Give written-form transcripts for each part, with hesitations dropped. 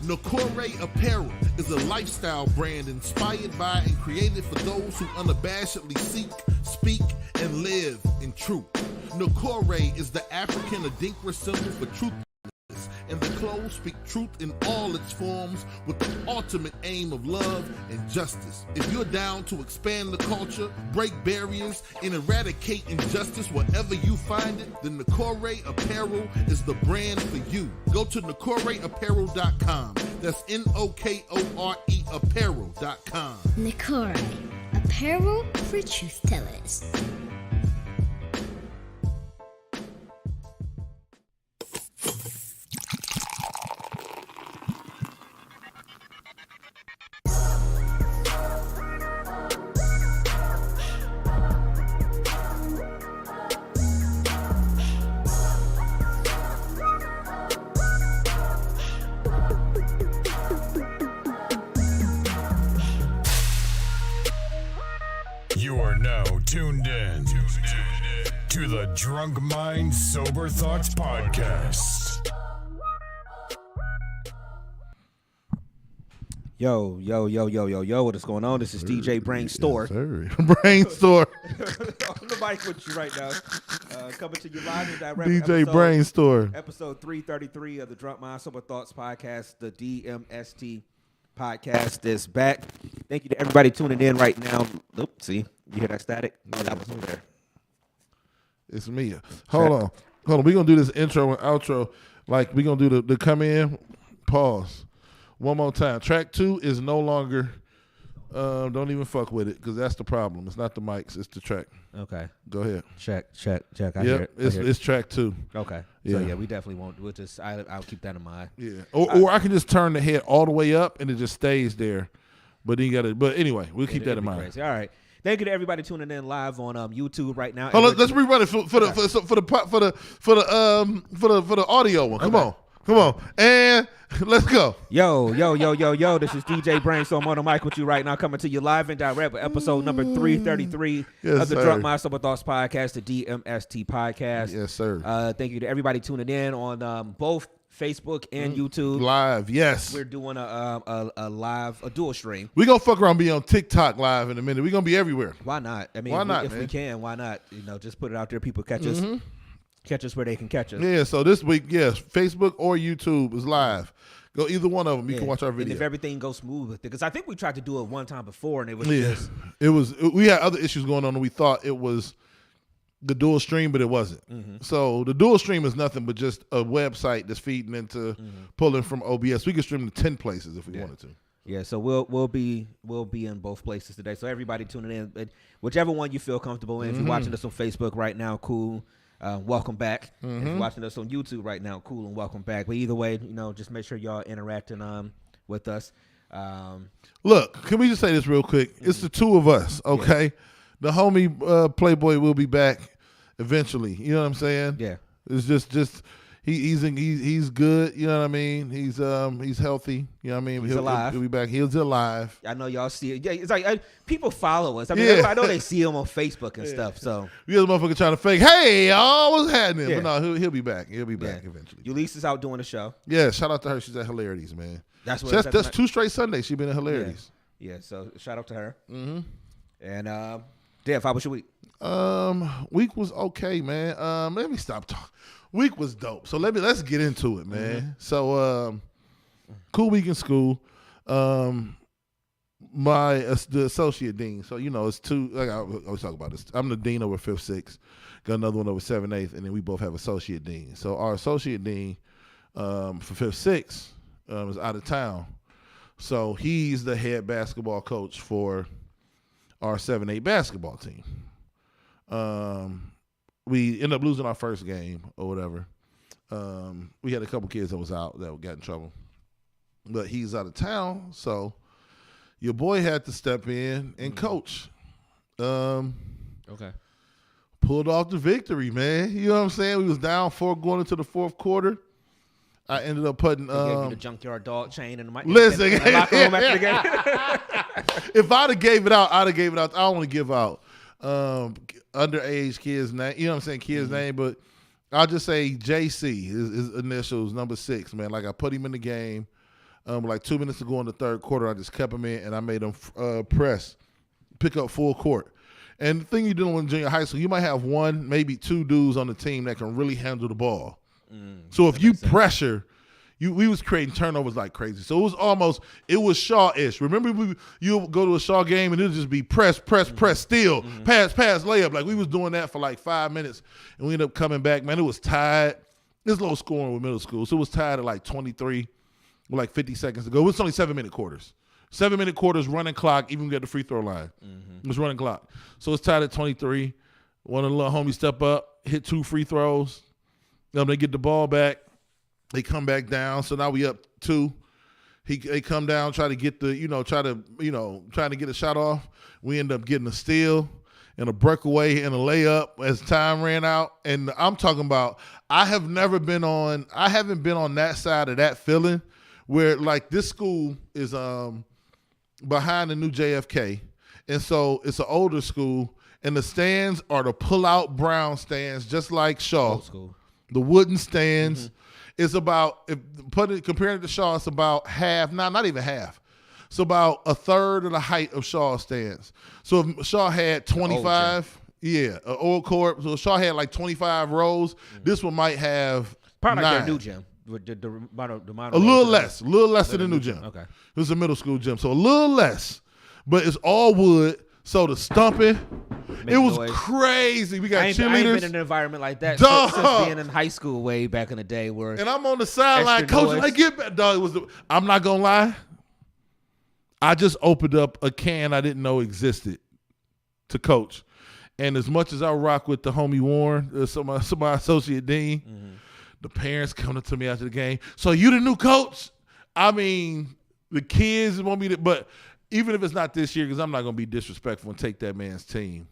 Nakore Apparel is a lifestyle brand inspired by and created for those who unabashedly seek, speak, and live in truth. Nakore is the African Adinkra symbol for truthfulness, and the clothes speak truth in all its forms with the ultimate aim of love and justice. If you're down to expand the culture, break barriers, and eradicate injustice wherever you find it, then Nakore Apparel is the brand for you. Go to NakoreApparel.com. That's N-O-K-O-R-E Apparel.com. Nakore, apparel for truth tellers. You are now tuned in to the Drunk Mind Sober Thoughts Podcast. Yo, what is going on? This is DJ Brainstor. Brainstor. On the mic with you right now. Coming to you live and direct. DJ Brainstor. Episode 333 of the Drunk Mind Sober Thoughts Podcast, the DMST Podcast is back. Thank you to everybody tuning in right now. Oop, see, you hear that static? No, that was over there. It's me. Hold on. We're going to do this intro and outro. Like, we're going to do the come in, pause. One more time. Track 2 is no longer, don't even fuck with it, because that's the problem. It's not the mics, it's the track. Okay. Go ahead. Check. I hear it. It's track 2. Okay. Yeah. So, yeah, we definitely won't. We'll just, I'll keep that in mind. Yeah. Or I can just turn the head all the way up and it just stays there. But then you got to, but anyway, we'll keep that in mind. Crazy. All right. Thank you to everybody tuning in live on YouTube right now. Oh, let's rerun it for the audio one. Come on, and let's go. Yo. This is DJ Brainstorm on the mic with you right now, coming to you live and direct with episode number 333 of the Drunk Mind Sober Thoughts Podcast, the DMST Podcast. Yes, sir. Thank you to everybody tuning in on both Facebook and YouTube. Live, yes. We're doing a dual stream. We're going to fuck around and be on TikTok live in a minute. We're going to be everywhere. Why not? I mean, if we can, why not? You know, just put it out there. People catch us. Catch us where they can catch us. Yeah, so this week, yes, Facebook or YouTube is live. Go either one of them. You can watch our video. And if everything goes smooth, because I think we tried to do it one time before, and it was just... We had other issues going on, and we thought it was the dual stream, but it wasn't. So the dual stream is nothing but just a website that's feeding into pulling from OBS. We can stream to 10 places if we wanted to. Yeah, so we'll be in both places today. So everybody tuning in, whichever one you feel comfortable in. If you're watching us on Facebook right now, cool. Welcome back. If you're watching us on YouTube right now, cool, and welcome back. But either way, just make sure y'all interacting with us. Look, can we just say this real quick? It's the two of us, okay? Yeah. The homie Playboy will be back eventually. You know what I'm saying? Yeah. It's just he's good. You know what I mean? He's healthy. You know what I mean? He's alive. He'll be back. He's alive. I know y'all see it. Yeah, it's like people follow us. I mean, I know they see him on Facebook and stuff. So we got a motherfucker trying to fake. Hey, y'all, what's happening? Yeah. But no, he'll be back. He'll be back eventually. Ulysses out doing the show. Yeah, shout out to her. She's at Hilarities, man. That's 2 straight Sundays she's been at Hilarities. Yeah. So shout out to her. And Dev, how was your week? Week was okay, man. Let me stop talking. Week was dope. So let's get into it, man. So cool week in school. The associate dean. So it's two. Like I always talk about this. I'm the dean over 5th, 6th. Got another one over 7th, 8th, and then we both have associate dean. So our associate dean for 5th, 6th is out of town. So he's the head basketball coach for our 7-8 basketball team. We ended up losing our first game or whatever. We had a couple kids that was out that got in trouble. But he's out of town, so your boy had to step in and coach. Okay. Pulled off the victory, man. You know what I'm saying? We was down 4 going into the 4th quarter. I ended up putting gave you the junkyard dog chain in the listen, in the locker room after the game. If I'd have gave it out, I'd have gave it out. I don't want to give out underage kids' name. You know what I'm saying? Kids' name, but I'll just say JC. His initials, number 6, man. Like I put him in the game. like 2 minutes to go in the third quarter. I just kept them in, and I made them pick up full court. And the thing you do in junior high school, you might have one, maybe two dudes on the team that can really handle the ball. So if you pressure, we was creating turnovers like crazy. So it was Shaw-ish. Remember you go to a Shaw game and it'll just be press, steal, pass, layup. Like we was doing that for like 5 minutes, and we ended up coming back. Man, it was tied. It's low scoring with middle school. So it was tied at like 23 with like 50 seconds to go. It was only 7-minute quarters. 7-minute quarters, running clock, even get the free throw line. It was running clock. So it's tied at 23. One of the little homies step up, hit 2 free throws. They get the ball back. They come back down. So now we up 2. They come down, trying to get trying to get a shot off. We end up getting a steal and a breakaway and a layup as time ran out. And I'm talking about I haven't been on that side of that feeling where like this school is behind the new JFK. And so it's an older school, and the stands are the pull-out brown stands, just like Shaw. Old school. The wooden stands. It's about, comparing it to Shaw, it's about half, not even half. It's about a third of the height of Shaw stands. So if Shaw had 25, an old court. So if Shaw had like 25 rows, this one might have probably 9. like their new gym. The amount a little less than the new gym. Okay. It was a middle school gym, so a little less. But it's all wood, so the stumping, it was crazy. We got cheerleaders. I ain't been in an environment like that since being in high school way back in the day. And I'm on the sideline coaching. Like, get back, dog. I'm not going to lie. I just opened up a can I didn't know existed to coach. And as much as I rock with the homie Warren, my associate dean, the parents coming to me after the game. So you the new coach? I mean, the kids want me to, but even if it's not this year, because I'm not going to be disrespectful and take that man's team.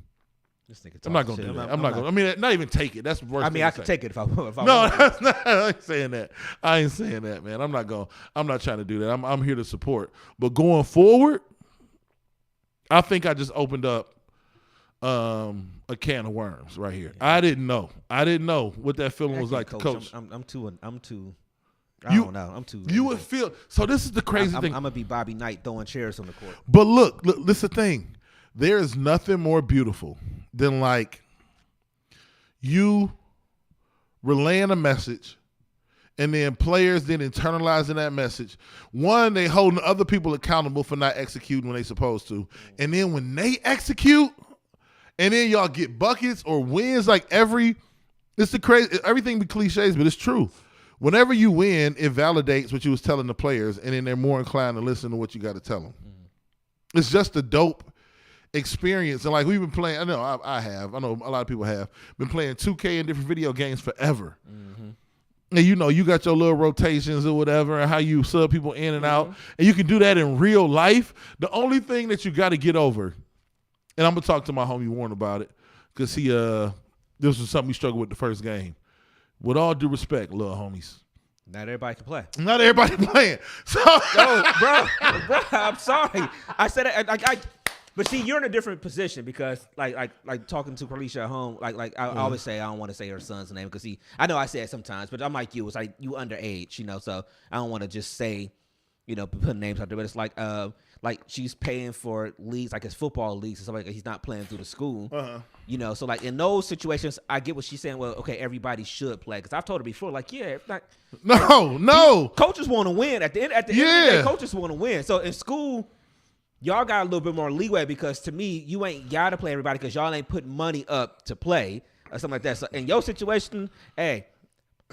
I'm not going to do that. I'm not going to. I mean, not even take it. That's the worst. I mean, I could take it if I no, that's not, I ain't saying that. I ain't saying that, man. I'm not trying to do that. I'm here to support. But going forward, I think I just opened up a can of worms right here. Yeah. I didn't know what that feeling was like to coach. I'm too. I don't know. I'm too. You would feel. So this is the crazy thing. I'm gonna be Bobby Knight throwing chairs on the court. But look, this is the thing. There is nothing more beautiful than like you relaying a message, and then players then internalizing that message. One, they holding other people accountable for not executing when they supposed to, and then when they execute, and then y'all get buckets or wins. Like everything be cliches, but it's true. Whenever you win, it validates what you was telling the players, and then they're more inclined to listen to what you got to tell them. It's just a dope experience. And like we've been playing, I know a lot of people have been playing 2K and different video games forever. And you got your little rotations or whatever, and how you sub people in and out, and you can do that in real life. The only thing that you got to get over, and I'm gonna talk to my homie Warren about it, because this was something we struggled with the first game. With all due respect, little homies, not everybody can play. Not everybody playing. So, bro, I'm sorry. I said it. But see, you're in a different position because, like talking to Carlisha at home, I always say I don't want to say her son's name because I know I say it sometimes, but I'm like you. It's like you underage, so I don't want to just say, put names out there. But it's like she's paying for leagues, like his football leagues and stuff like that. He's not playing through the school, so like in those situations, I get what she's saying. Well, okay, everybody should play because I've told her before, like, yeah, no, coaches want to win at the end of the day. Coaches want to win. So in school, y'all got a little bit more leeway because to me, you ain't got to play everybody because y'all ain't putting money up to play or something like that. So in your situation, hey,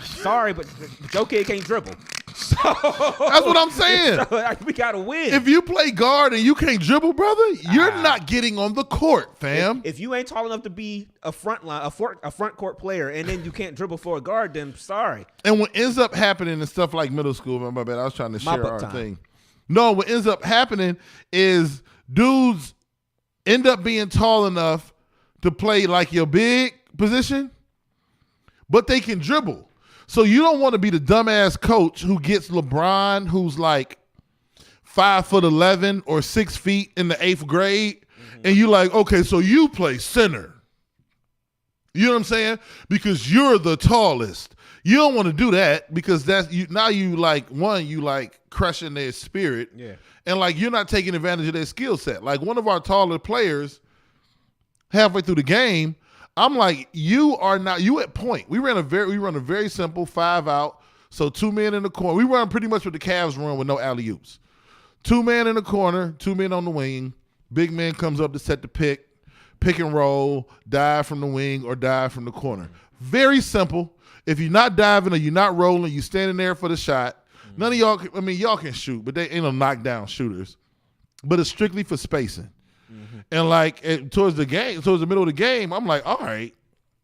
sorry, but your kid can't dribble. So that's what I'm saying. So, we gotta win. If you play guard and you can't dribble, brother, you're not getting on the court, fam. If you ain't tall enough to be a front court player, and then you can't dribble for a guard, then sorry. And what ends up happening in stuff like middle school, my bad, I was trying to share our thing. No, what ends up happening is dudes end up being tall enough to play like your big position, but they can dribble. So you don't want to be the dumbass coach who gets LeBron, who's like 5'11" or 6 feet in the 8th grade, and you like, okay, so you play center. You know what I'm saying? Because you're the tallest. You don't want to do that because that's you. Now you like crushing their spirit, and like you're not taking advantage of their skill set. Like one of our taller players, halfway through the game, I'm like, you are not. You at point. We run a very simple 5 out. So 2 men in the corner. We run pretty much what the Cavs run with no alley oops. 2 men in the corner, 2 men on the wing. Big man comes up to set the pick and roll, dive from the wing or dive from the corner. Very simple. If you're not diving or you're not rolling, you're standing there for the shot. None of y'all, y'all can shoot, but they ain't no knockdown shooters. But it's strictly for spacing. And like towards the middle of the game, I'm like, all right,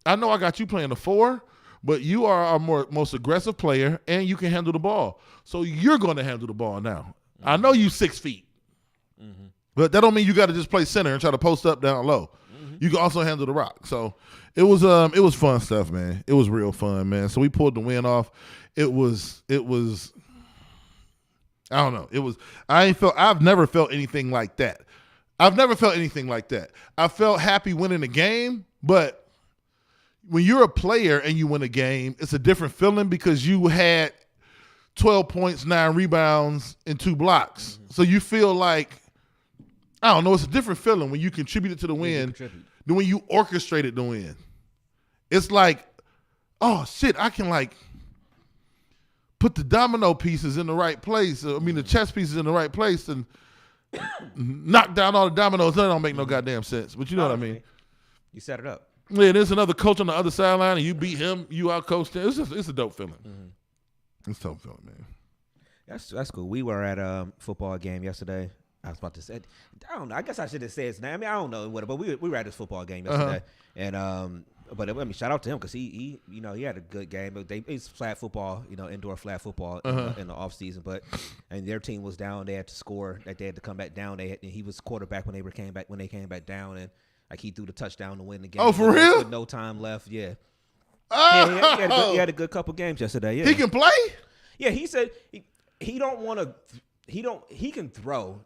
I know I got you playing the 4, but you are our most aggressive player and you can handle the ball. So you're going to handle the ball now. I know you 6 feet, but that don't mean you got to just play center and try to post up down low. You can also handle the rock. So it was fun stuff, man. It was real fun, man. So we pulled the win off. It was I don't know. I've never felt anything like that. I felt happy winning the game, but when you're a player and you win a game, it's a different feeling because you had 12 points, 9 rebounds, and 2 blocks. So you feel like, I don't know, it's a different feeling when you contributed to the win than when you orchestrated the win. It's like, oh, shit, I can like put the domino pieces in the right place. The chess pieces in the right place and knock down all the dominoes. That don't make no goddamn sense. But you know what I mean. You set it up. Yeah, there's another coach on the other sideline and you beat him, you out-coached him. It's a dope feeling. It's a dope feeling, man. That's cool. We were at a football game yesterday. I was about to say, I don't know. I guess I should have said his name. I don't know what, but we were at this football game yesterday, and but shout out to him because he had a good game. But it's flag football, indoor flag football in the off season. And their team was down. They had to score. They had to come back down. And he was quarterback when they came back down, and like he threw the touchdown to win the game. Oh, for real? With no time left. Yeah. He had a good couple games yesterday. Yeah. He can play? Yeah, he said he don't want to. He can throw.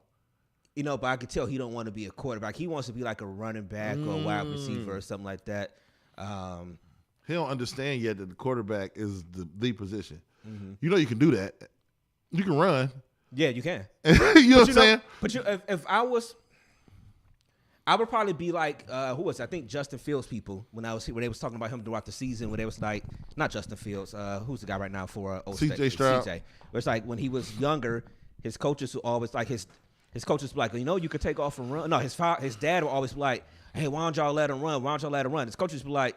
But I could tell he don't want to be a quarterback. He wants to be like a running back or a wide receiver or something like that. He don't understand yet that the quarterback is the position. You can do that. You can run. Yeah, you can. You know what I'm saying? But if I would probably be like who was it? I think Justin Fields people when they was talking about him throughout the season when they was like not Justin Fields. Who's the guy right now for CJ Stroud? CJ. Where it's like when he was younger, his coaches who always like his coaches be like, you could take off and run. No, his dad would always be like, hey, why don't y'all let him run? Why don't y'all let him run? His coaches be like,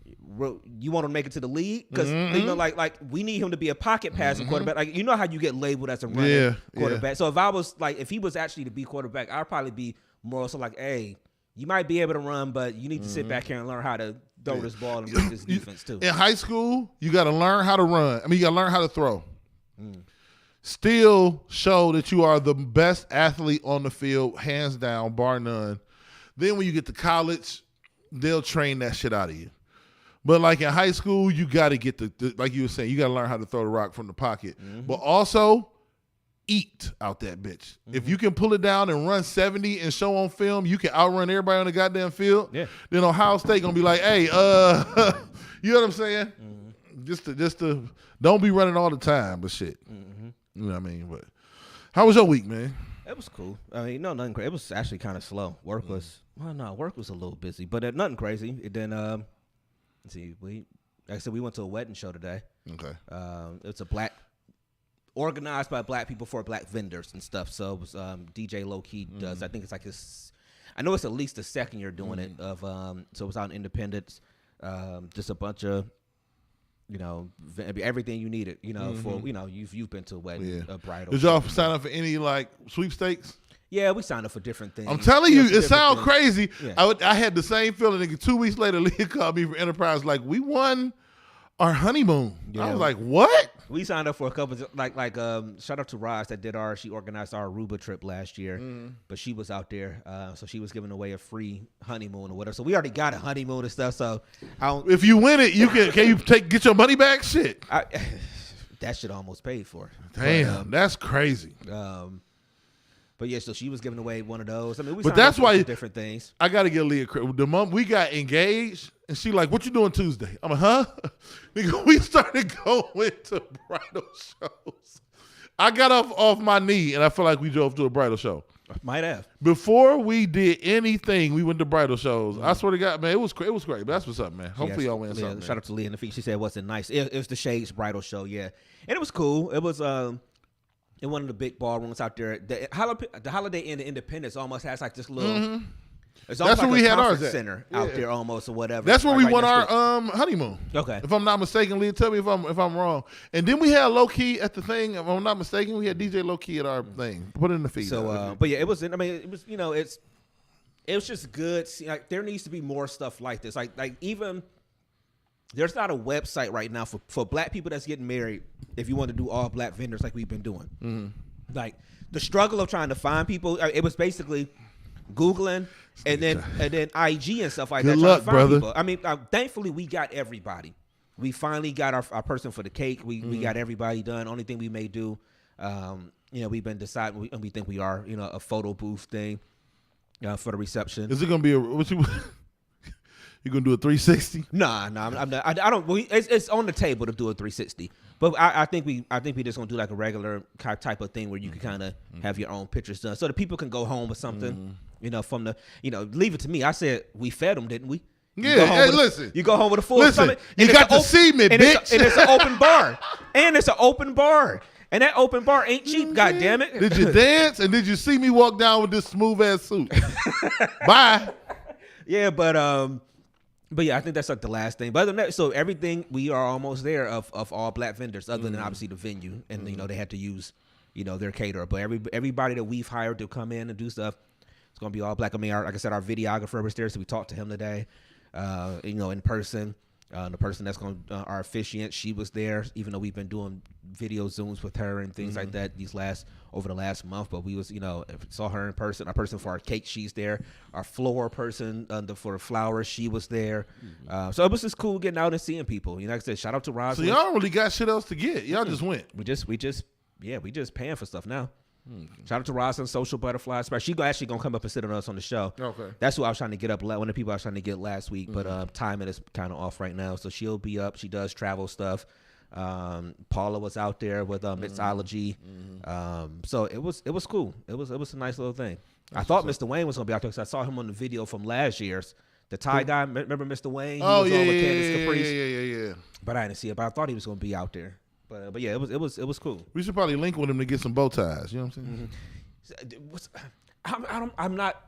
you want him to make it to the league? Because, like we need him to be a pocket passing quarterback. Like, you know how you get labeled as a running quarterback. Yeah. So if I was like, if he was actually to be quarterback, I'd probably be more so like, hey, you might be able to run, but you need to sit back here and learn how to throw this ball and read this defense too. In high school, you got to learn how to run. You got to learn how to throw. Still show that you are the best athlete on the field, hands down, bar none. Then when you get to college, they'll train that shit out of you. But like in high school, you got to get the like you were saying, you got to learn how to throw the rock from the pocket. But also eat out that bitch. If you can pull it down and run 70 and show on film, you can outrun everybody on the goddamn field. Yeah. Then Ohio State gonna be like, hey, you know what I'm saying? Just to don't be running all the time, but shit. You know what I mean? But how was your week, man? It was cool. Nothing crazy. It was actually kind of slow. Work was a little busy, but nothing crazy. It then let's see, we went to a wedding show today. Okay. It's organized by black people for black vendors and stuff. So it was DJ Low Key does. I think it's like I know it's at least the second year doing it. So it was out in Independence. Just a bunch of everything you needed, for you've been to a wedding, a bridal. Did y'all sign up for any like sweepstakes? Yeah, we signed up for different things. I'm telling you, it sounds crazy. Yeah. I had the same feeling. 2 weeks later, Leah called me from Enterprise like, we won our honeymoon. Yeah. I was like, what? We signed up for a couple like shout out to Roz that she organized our Aruba trip last year, but she was out there, so she was giving away a free honeymoon or whatever. So we already got a honeymoon and stuff. So if you win it, you can you get your money back? Shit, that shit almost paid for. Damn, that's crazy. But yeah, so she was giving away one of those. I mean, but that's why different things. I got to get Leah credit. The month we got engaged, and she like, "What you doing Tuesday?" I'm like, "Huh?" Nigga, we started going to bridal shows. I got off my knee, and I feel like we drove to a bridal show. Might have. Before we did anything, we went to bridal shows. I swear to God, man, it was great. But that's what's up, man. Hopefully y'all win something. Shout out to Leah in the feet. She said, "Wasn't nice." It was the Shades bridal show, yeah, and it was cool. It was in one of the big ballrooms out there. The Holiday Inn of Independence almost has like this little. Mm-hmm. It's That's where we had ours at. Center out there almost or whatever. That's where we went our honeymoon. Okay. If I'm not mistaken, Leah, tell me if I'm wrong. And then we had Low Key at the thing. If I'm not mistaken, we had DJ Low Key at our thing. Put it in the feed. So, but yeah, it was. I mean, it was. You know, it was just good. See, like there needs to be more stuff like this. Like even there's not a website right now for black people that's getting married. If you want to do all black vendors like we've been doing, like the struggle of trying to find people. It was basically Googling and then IG and stuff like that. Good luck, brother. People. I mean, thankfully we got everybody. We finally got our person for the cake. We got everybody done. Only thing we may do, we've been deciding, and we think we are, a photo booth thing for the reception. Is it gonna be you gonna do a 360? Nah, I'm not. I don't. It's on the table to do a 360. But I think we just gonna do like a regular type of thing where you can kind of have your own pictures done, so that people can go home with something. From the leave it to me. I said we fed them, didn't we? Listen. You go home with a full stomach. You got to see me, bitch. And it's an open bar. And it's an open bar. And that open bar ain't cheap. God damn it. Did you dance and did you see me walk down with this smooth ass suit? Bye. Yeah, but yeah, I think that's like the last thing. But other than that, so everything we are almost there of all black vendors, other than obviously the venue, and they had to use their caterer. But everybody that we've hired to come in and do stuff, it's gonna be all black. I mean, like I said, our videographer was there, so we talked to him today, in person. The person that's going our officiant, she was there, even though we've been doing video Zooms with her and things like that over the last month. But we was, saw her in person. Our person for our cake, she's there. Our floor person for the flowers, she was there. So it was just cool getting out and seeing people. Like I said, shout out to Roz. So y'all don't really got shit else to get. Y'all just went. We just paying for stuff now. Shout out to Roslyn, Social Butterfly. She actually gonna come up and sit on us on the show. Okay, that's who I was trying to get up. One of the people I was trying to get last week, but timing is kind of off right now. So she'll be up. She does travel stuff. Paula was out there with mixology. So it was cool. It was a nice little thing. I thought Mr. Wayne was gonna be out there because I saw him on the video from last year's. The Thai guy, remember Mr. Wayne? He was on with Candace Caprice. Yeah. But I didn't see it. But I thought he was gonna be out there. But yeah, it was cool. We should probably link with him to get some bow ties. You know what I'm saying? I'm not.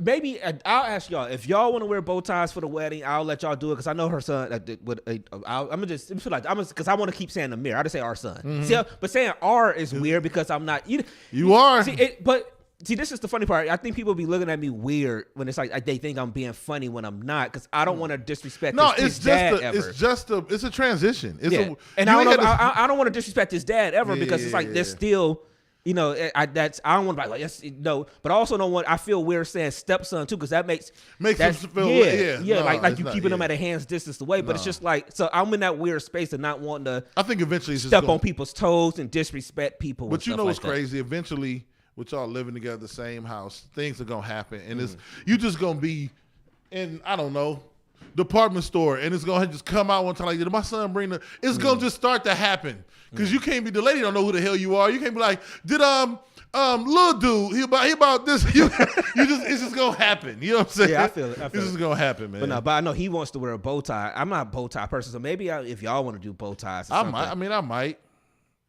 Maybe I'll ask y'all if y'all want to wear bow ties for the wedding. I'll let y'all do it because I know her son. I'm gonna just feel like because I want to keep saying Amir. I just say our son. See, but saying R is weird because I'm not. You are. See, this is the funny part. I think people be looking at me weird when it's like they think I'm being funny when I'm not, because I don't want to disrespect his dad ever. It's a transition. I don't want to disrespect his dad ever because it's like there's still, I don't want to be like yes, no, but I also don't want. I feel weird saying stepson too because that makes him feel like you keeping them at a hand's distance away. But it's just like so I'm in that weird space of not wanting to. I think eventually it's step on people's toes and disrespect people. But you know what's crazy? Eventually, with y'all living together the same house, things are gonna happen, and you just gonna be in department store, and it's gonna just come out one time like, did my son bring the? It's gonna just start to happen because you can't be the lady don't know who the hell you are. You can't be like, did little dude he about this? It's just gonna happen. You know what I'm saying? Yeah, I feel it. This is gonna happen, man. But I know he wants to wear a bow tie. I'm not a bow tie person, so maybe if y'all want to do bow ties, I might.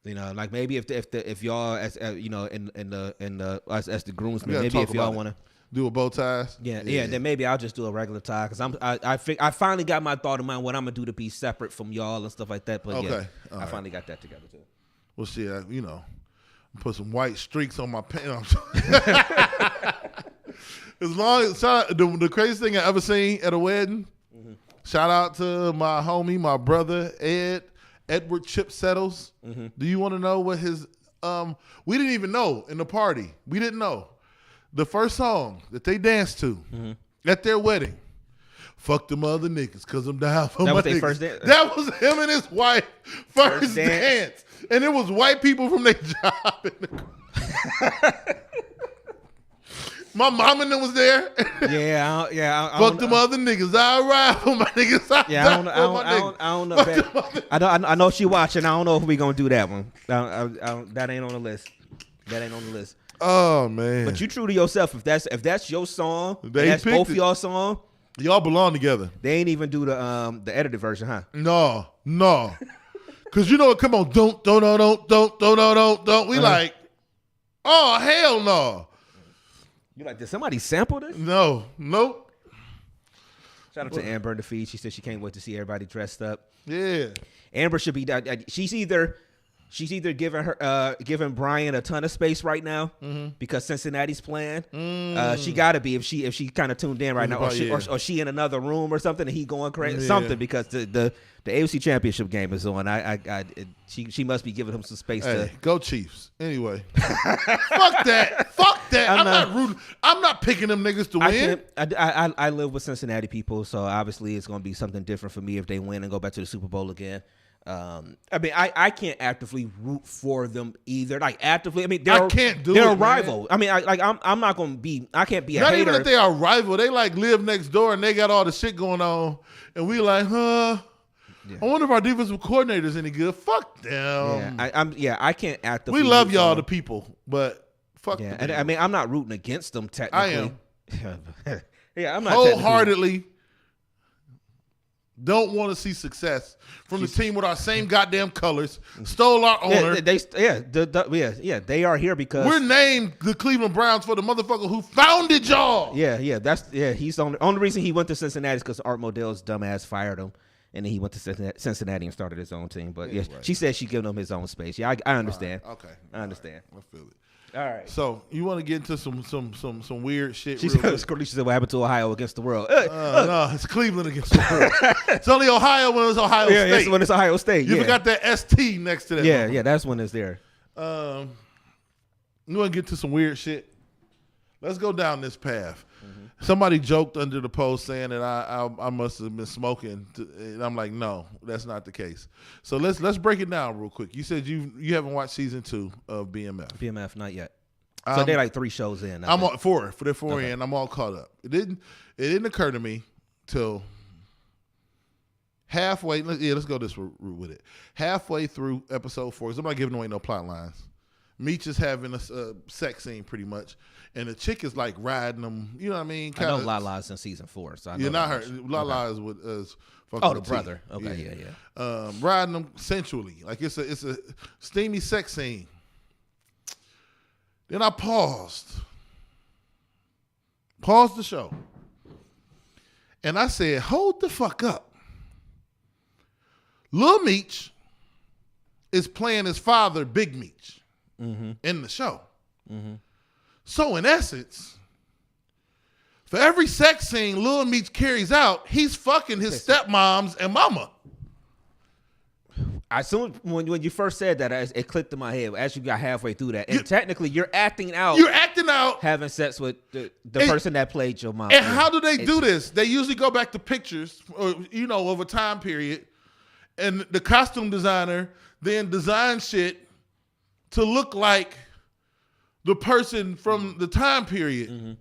Like maybe if y'all as us as the groomsmen, maybe if y'all want to do a bow ties, then maybe I'll just do a regular tie because I finally got my thought in mind what I'm gonna do to be separate from y'all and stuff like that. But I finally got that together too. Well, see, put some white streaks on my pants. As long as the craziest thing I ever seen at a wedding. Shout out to my homie, my brother Edward Chip Settles. Do you want to know what his we didn't even know in the party. We didn't know. The first song that they danced to at their wedding, fuck them other niggas because I'm down for my niggas. That was their first dance? That was him and his wife first dance. And it was white people from their job in the My mom and them was there. I Fuck them other niggas. I ride for my niggas. I don't know. I know she watching. I don't know if we gonna do that one. That ain't on the list. Oh man! But you true to yourself. If that's your song, that's picked both it. y'all song. Y'all belong together. They ain't even do the edited version, huh? No. Cause you know what? Come on, don't. We like, oh hell no. You like, did somebody sample this? No, nope. Shout out to Amber in the feed. She said she can't wait to see everybody dressed up. Yeah. Amber should be. She's either giving Brian a ton of space right now because Cincinnati's playing. She got to be if she kind of tuned in right now, or she in another room or something and he going crazy something because the AFC Championship game is on. She must be giving him some space to go Chiefs. Anyway, fuck that. I'm not rooting. I'm not picking them niggas to win. I live with Cincinnati people, so obviously it's going to be something different for me if they win and go back to the Super Bowl again. I mean, I can't actively root for them either. Like actively, I mean, they're a rival. Man. I mean, I'm not gonna be. I can't be a hater. Not even if they are a rival. They like live next door and they got all the shit going on, and we like, huh? Yeah. I wonder if our defensive coordinator's any good. Fuck them. I can't actively. We love y'all, the people, but fuck. Yeah, and I mean, I'm not rooting against them technically. I am. I'm not wholeheartedly. Don't want to see success from the team with our same goddamn colors. Stole our owner. They are here because we're named the Cleveland Browns for the motherfucker who founded y'all. He's the only reason he went to Cincinnati is because Art Modell's dumbass fired him, and then he went to Cincinnati and started his own team. But she said she's giving him his own space. Yeah, I understand. Right. Okay, I understand. Right. I feel it. All right. So you want to get into some weird shit? She said what happened to Ohio against the world. No, it's Cleveland against the world. It's only Ohio when it's Ohio State. Yeah, it's when it's Ohio State. You forgot that ST next to that. Yeah, that's when it's there. You want to get to some weird shit? Let's go down this path. Somebody joked under the post saying that I must have been smoking, and I'm like, no, that's not the case. So let's break it down real quick. You said you haven't watched season 2 of BMF. BMF, not yet. So they're like 3 shows in. I'm on 4 for the 4 in. I'm all caught up. It didn't occur to me till halfway. Let's go this route with it. Halfway through episode 4, because I'm not giving away no plot lines. Meech is having a sex scene pretty much, and the chick is like riding them. You know what I mean? I know Lala's in season 4, so I know. You're not her. Lala is fucking the brother. Okay, yeah. Riding them sensually, like it's a steamy sex scene. Then I paused the show, and I said, "Hold the fuck up." Lil Meech is playing his father, Big Meech. In the show. So in essence, for every sex scene Lil Meech carries out, he's fucking his stepmoms and mama. When you first said that, it clicked in my head as you got halfway through that. And technically, you're acting out having sex with the person that played your mom. And how do they do this? They usually go back to pictures, of a time period, and the costume designer then designs shit to look like the person from the time period.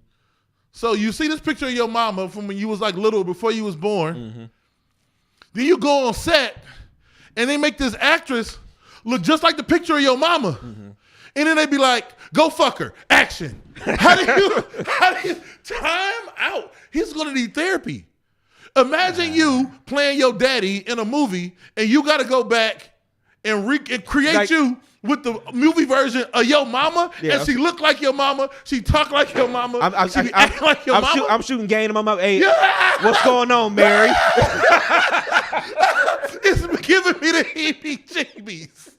So you see this picture of your mama from when you was like little, before you was born. Then you go on set and they make this actress look just like the picture of your mama. And then they be like, go fuck her, action. How do you time out? He's gonna need therapy. Imagine you playing your daddy in a movie and you gotta go back and create you with the movie version of your mama, and she look like your mama, she talk like your mama, she act like your mama. I'm shooting game in my mouth. Hey, what's going on, Mary? It's giving me the heebie-jeebies.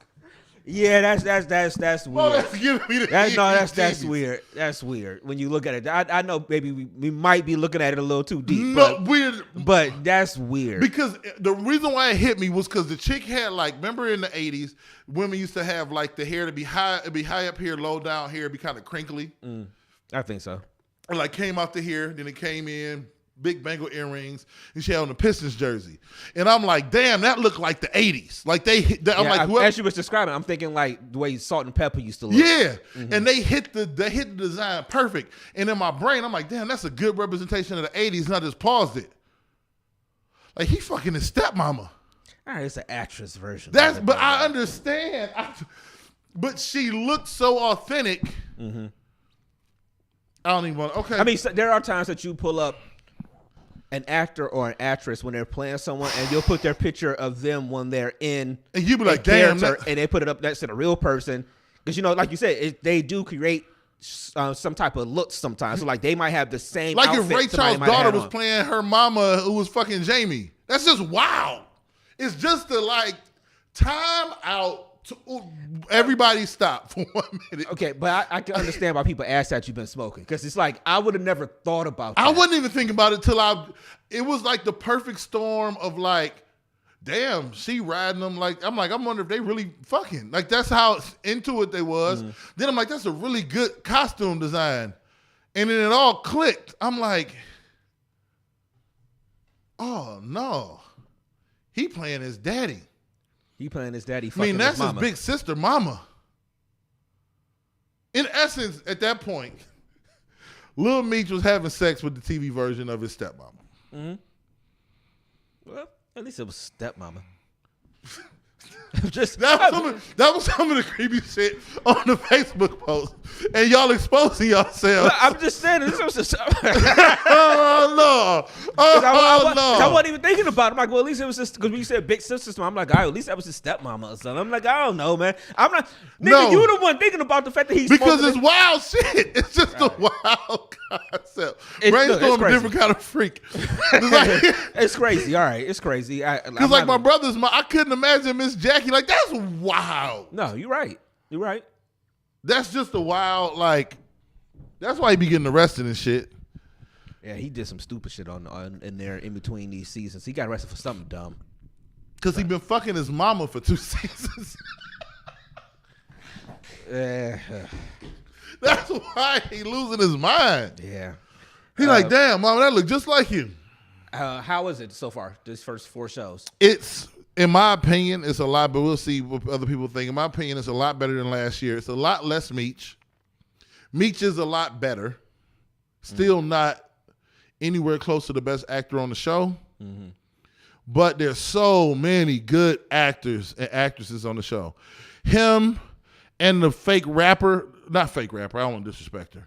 Yeah, that's weird. Oh, that's giving me the heebie-jeebies. That's weird. That's weird when you look at it. I know maybe we might be looking at it a little too deep. But that's weird. Because the reason why it hit me was because the chick had remember in the 80s, women used to have like the hair to be high up here, low down here, be kind of crinkly. I think so. It came out to here, then it came in big Bengal earrings, and she had on the Pistons jersey. And I'm like, damn, that looked like the 80s. Like I'm like, whoever, as you was describing, I'm thinking like the way Salt and Pepper used to look. Yeah, and they hit the design perfect. And in my brain, I'm like, damn, that's a good representation of the 80s. And I just paused it. Like, he fucking his stepmama. All right, it's an actress version. But I understand. But she looked so authentic. Mm-hmm. I don't even want to. Okay. I mean, so there are times that you pull up an actor or an actress when they're playing someone, and you'll put their picture of them when they're in, and you be like, damn, and they put it up next to the real person, because like you said, they do create some type of look sometimes. So like they might have the same. Like outfit if Ray Charles' daughter was playing her mama who was fucking Jamie. That's just wild. It's just the like time out. Everybody stop for 1 minute. Okay, but I can understand why people ask that you've been smoking, because it's like I would have never thought about that. I wasn't even thinking about it till it was like the perfect storm of like, damn, she riding them like, I wonder if they really fucking. Like that's how into it they was. Then I'm like, that's a really good costume design. And then it all clicked. I'm like, oh no. He playing his daddy. He playing his daddy. I mean, that's his big sister, mama. In essence, at that point, Lil Meech was having sex with the TV version of his stepmama. Mm-hmm. Well, at least it was stepmama. That was some of the creepy shit on the Facebook post, and y'all exposing yourselves. I'm just saying this was just. Oh no! I wasn't even thinking about it. I'm like, well, at least it was just because when you said big sister, I'm like, at least that was his stepmama or something. I'm like, I don't know, man. I'm not. Nigga, you the one thinking about the fact that he's because it's wild shit. It's just a wild concept. Brainstorm a different kind of freak. It's crazy. All right, it's crazy. Because like my brother's, I couldn't imagine Miss Jackie. Like that's wild. No, you're right. You're right. That's just a wild like. That's why he be getting arrested and shit. Yeah, he did some stupid shit on in there in between these seasons. He got arrested for something dumb. Because he been fucking his mama for 2 seasons. That's why he losing his mind. Yeah. He like, damn, mama, that look just like you. How is it so far, these first 4 shows? It's, in my opinion, it's a lot, but we'll see what other people think. In my opinion, it's a lot better than last year. It's a lot less Meech. Meech is a lot better. Still not anywhere close to the best actor on the show. Mm-hmm. But there's so many good actors and actresses on the show. Him and the fake rapper, not fake rapper, I don't want to disrespect her.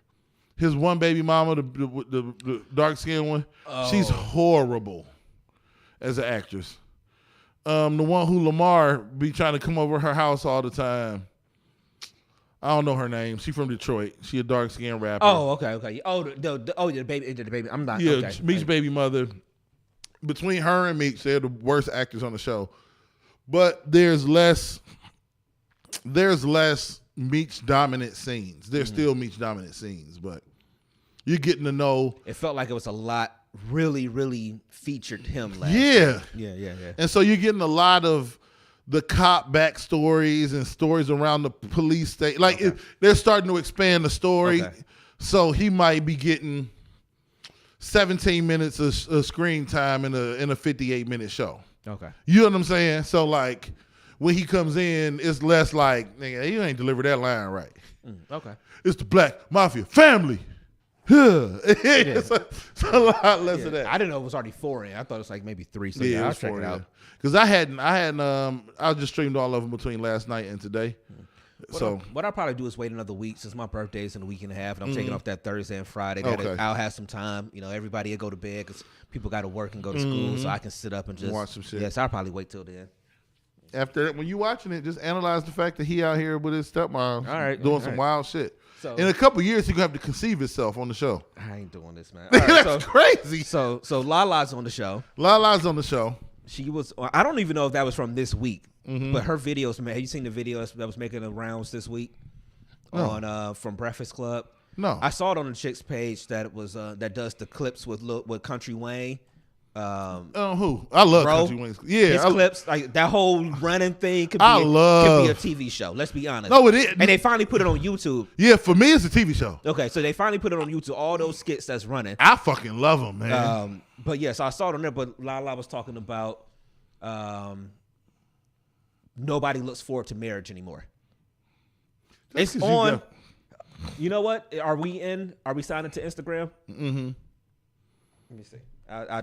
His one baby mama, the dark-skinned one, she's horrible as an actress. The one who Lamar be trying to come over her house all the time. I don't know her name. She from Detroit. She a dark-skinned rapper. Oh, okay. Oh, the baby. I'm not. Yeah, okay. Meech's baby mother. Between her and Meech, they're the worst actors on the show. But there's less Meech dominant scenes. There's still Meech dominant scenes, but you're getting to know. It felt like it was a lot really, really featured him last year. Yeah. And so you're getting a lot of the cop backstories and stories around the police state. Like they're starting to expand the story. Okay. So he might be getting 17 minutes of screen time in a 58-minute show. Okay. You know what I'm saying? So like when he comes in, it's less like, nigga, you ain't delivered that line right. Okay. It's the Black Mafia family. It's a lot less of that. I didn't know it was already 4 in. I thought it was like maybe 3. So yeah, I'll check it out. Because I just streamed all of them between last night and today. What I'll probably do is wait another week since my birthday is in a week and a half, and I'm taking off that Thursday and Friday. I'll have some time. You know, everybody will go to bed because people got to work and go to school, so I can sit up and just watch some shit. Yes, I'll probably wait till then. After when you watching it, just analyze the fact that he out here with his stepmom, doing some wild shit. So, in a couple of years, he's gonna have to conceive himself on the show. I ain't doing this, man. That's crazy. So Lala's on the show. Lala's on the show. She was. I don't even know if that was from this week, but her videos. Have you seen the videos that was making the rounds this week on from Breakfast Club? No, I saw it on the chick's page that it was that does the clips with Country Wayne. Who? I love Country Wings. Yeah, his clips, like that whole running thing could be a TV show. Let's be honest. No, it is. And they finally put it on YouTube. Yeah, for me, it's a TV show. Okay, so they finally put it on YouTube. All those skits that's running. I fucking love them, man. But yes, I saw it on there. But Lala was talking about nobody looks forward to marriage anymore. It's on. You know what? Are we signed into Instagram? Mm-hmm. Let me see. I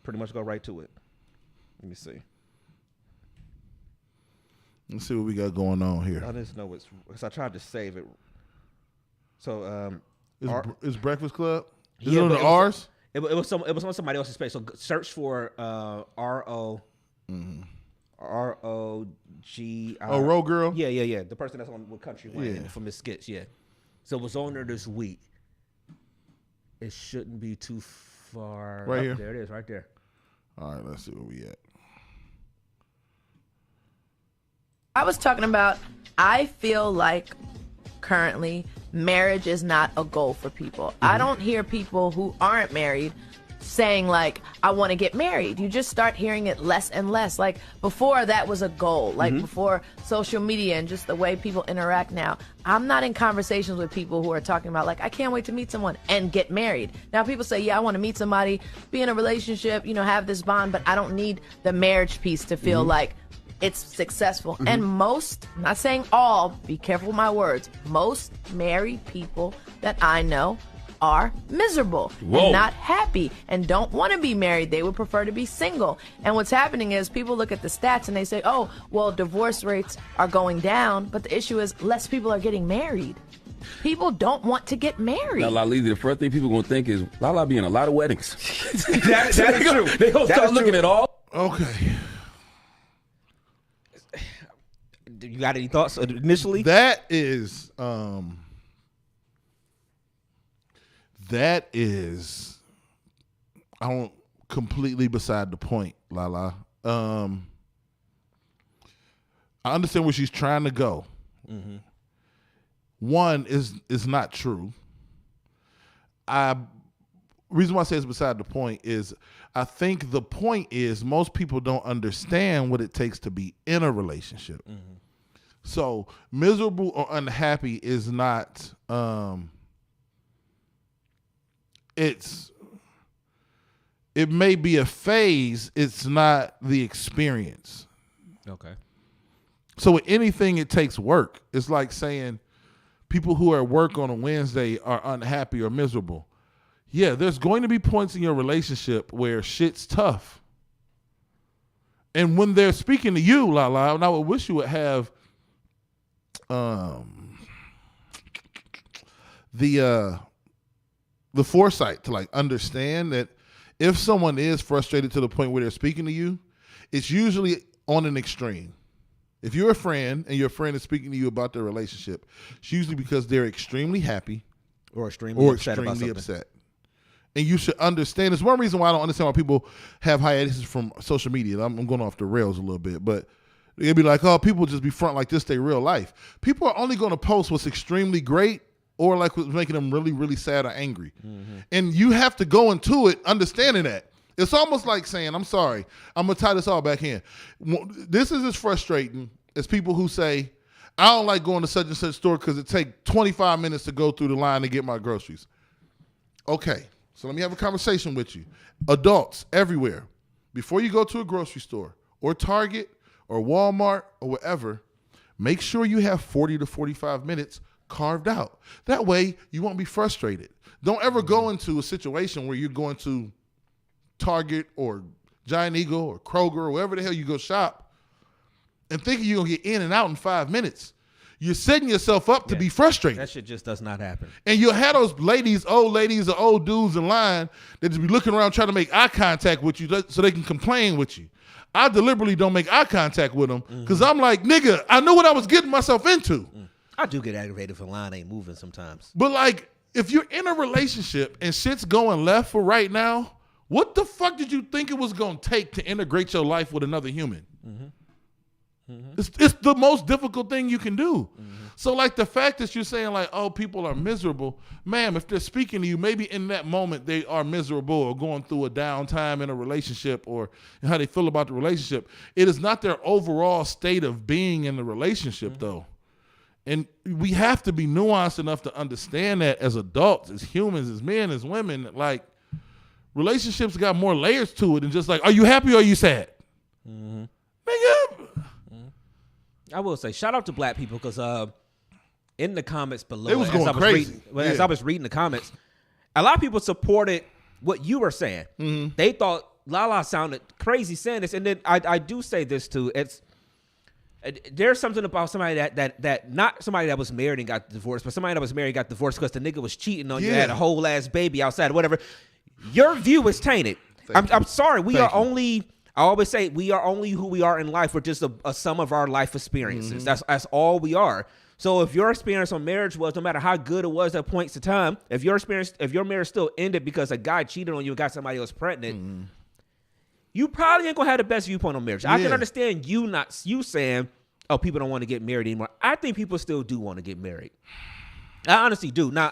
pretty much go right to it. Let me see. Let's see what we got going on here. I just know because I tried to save it. So is Breakfast Club? Is yeah, it on the R's? It was on somebody else's page. So search for ROG. Oh, Row Girl? Yeah. The person that's on with Country Wayne from his skits, yeah. So it was on there this week. It shouldn't be too far. Right here? There it is, right there. All right, let's see where we at. I was talking about, I feel like currently marriage is not a goal for people. I don't hear people who aren't married saying like, I want to get married. You just start hearing it less and less. Like before that was a goal, like before social media and just the way people interact now. I'm not in conversations with people who are talking about like, I can't wait to meet someone and get married. Now people say, yeah, I want to meet somebody, be in a relationship, have this bond, but I don't need the marriage piece to feel like it's successful. And most, I'm not saying all, be careful with my words, most married people that I know are miserable and not happy and don't want to be married. They would prefer to be single. And what's happening is people look at the stats and they say, oh, well, divorce rates are going down. But the issue is less people are getting married. People don't want to get married. Now, Lala, the first thing people going to think is Lala be in a lot of weddings. that is true. They going to start looking at all. Okay. You got any thoughts initially? That is I don't completely beside the point, Lala. I understand where she's trying to go. One is not true. Reason why I say it's beside the point is I think the point is most people don't understand what it takes to be in a relationship. So miserable or unhappy is not it may be a phase, it's not the experience. Okay. So with anything, it takes work. It's like saying people who are at work on a Wednesday are unhappy or miserable. Yeah, there's going to be points in your relationship where shit's tough. And when they're speaking to you, Lala, and I would wish you would have the foresight to like understand that if someone is frustrated to the point where they're speaking to you, it's usually on an extreme. If you're a friend and your friend is speaking to you about their relationship, it's usually because they're extremely happy or extremely upset. And you should understand. It's one reason why I don't understand why people have hiatuses from social media. I'm going off the rails a little bit, but they'd be like, oh, people just be front like this, they real life. People are only going to post what's extremely great or like what's making them really, really sad or angry. And you have to go into it understanding that. It's almost like saying, I'm sorry, I'm going to tie this all back in. This is as frustrating as people who say, I don't like going to such and such store because it takes 25 minutes to go through the line to get my groceries. Okay, so let me have a conversation with you. Adults everywhere, before you go to a grocery store or Target or Walmart or wherever, make sure you have 40 to 45 minutes carved out. That way you won't be frustrated. Don't ever go into a situation where you're going to Target or Giant Eagle or Kroger or wherever the hell you go shop and thinking you're going to get in and out in 5 minutes. You're setting yourself up to be frustrated. That shit just does not happen. And you'll have those old ladies or old dudes in line that just be looking around trying to make eye contact with you so they can complain with you. I deliberately don't make eye contact with them because I'm like, nigga, I know what I was getting myself into. I do get aggravated if a line ain't moving sometimes. But like, if you're in a relationship and shit's going left for right now, what the fuck did you think it was going to take to integrate your life with another human? It's the most difficult thing you can do. So like the fact that you're saying like, oh, people are miserable, ma'am, if they're speaking to you, maybe in that moment they are miserable or going through a downtime in a relationship or how they feel about the relationship. It is not their overall state of being in the relationship though. And we have to be nuanced enough to understand that as adults, as humans, as men, as women, like relationships got more layers to it than just like, are you happy or are you sad? Nigga. I will say, shout out to black people because in the comments below, It was going crazy. As I was reading the comments, a lot of people supported what you were saying. They thought Lala sounded crazy saying this, and then I do say this too. There's something about somebody that not somebody that was married and got divorced, but somebody that was married and got divorced because the nigga was cheating on you, had a whole ass baby outside, or whatever. Your view is tainted. I'm sorry. I always say we are only who we are in life. We're just a sum of our life experiences. That's all we are. So if your experience on marriage was, no matter how good it was at points of time, if your marriage still ended because a guy cheated on you and got somebody else pregnant, you probably ain't gonna have the best viewpoint on marriage. I can understand you saying, oh, people don't want to get married anymore. I think people still do want to get married. I honestly do. Now,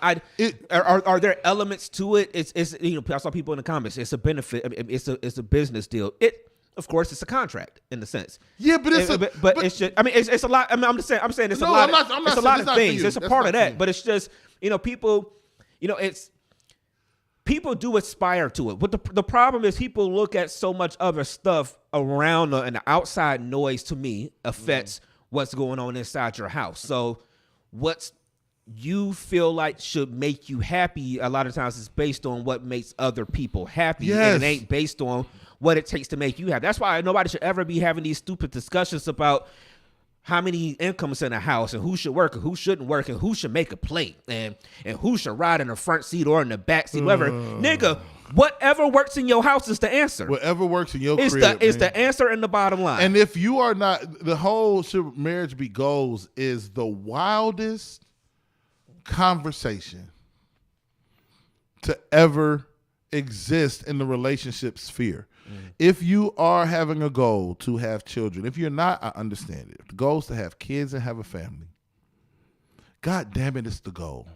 are there elements to it? It's I saw people in the comments. It's a benefit. It's a business deal. Of course, it's a contract in the sense. Yeah, but it's just. I mean, it's a lot. I mean, I'm saying it's a lot. It's a lot of things. It's a part of that. But it's just people. It's people do aspire to it. But the problem is people look at so much other stuff around and the outside noise to me affects what's going on inside your house. So what's you feel like should make you happy a lot of times is based on what makes other people happy. And it ain't based on what it takes to make you happy. That's why nobody should ever be having these stupid discussions about how many incomes in a house and who should work and who shouldn't work and who should make a plate and who should ride in the front seat or in the back seat, whatever. Nigga, whatever works in your house is the answer. Whatever works in your crib is the answer in the bottom line. And if you are not, the whole should marriage be goals is the wildest conversation to ever exist in the relationship sphere. If you are having a goal to have children, if you're not, I understand it. If the goal is to have kids and have a family, God damn it, it's the goal.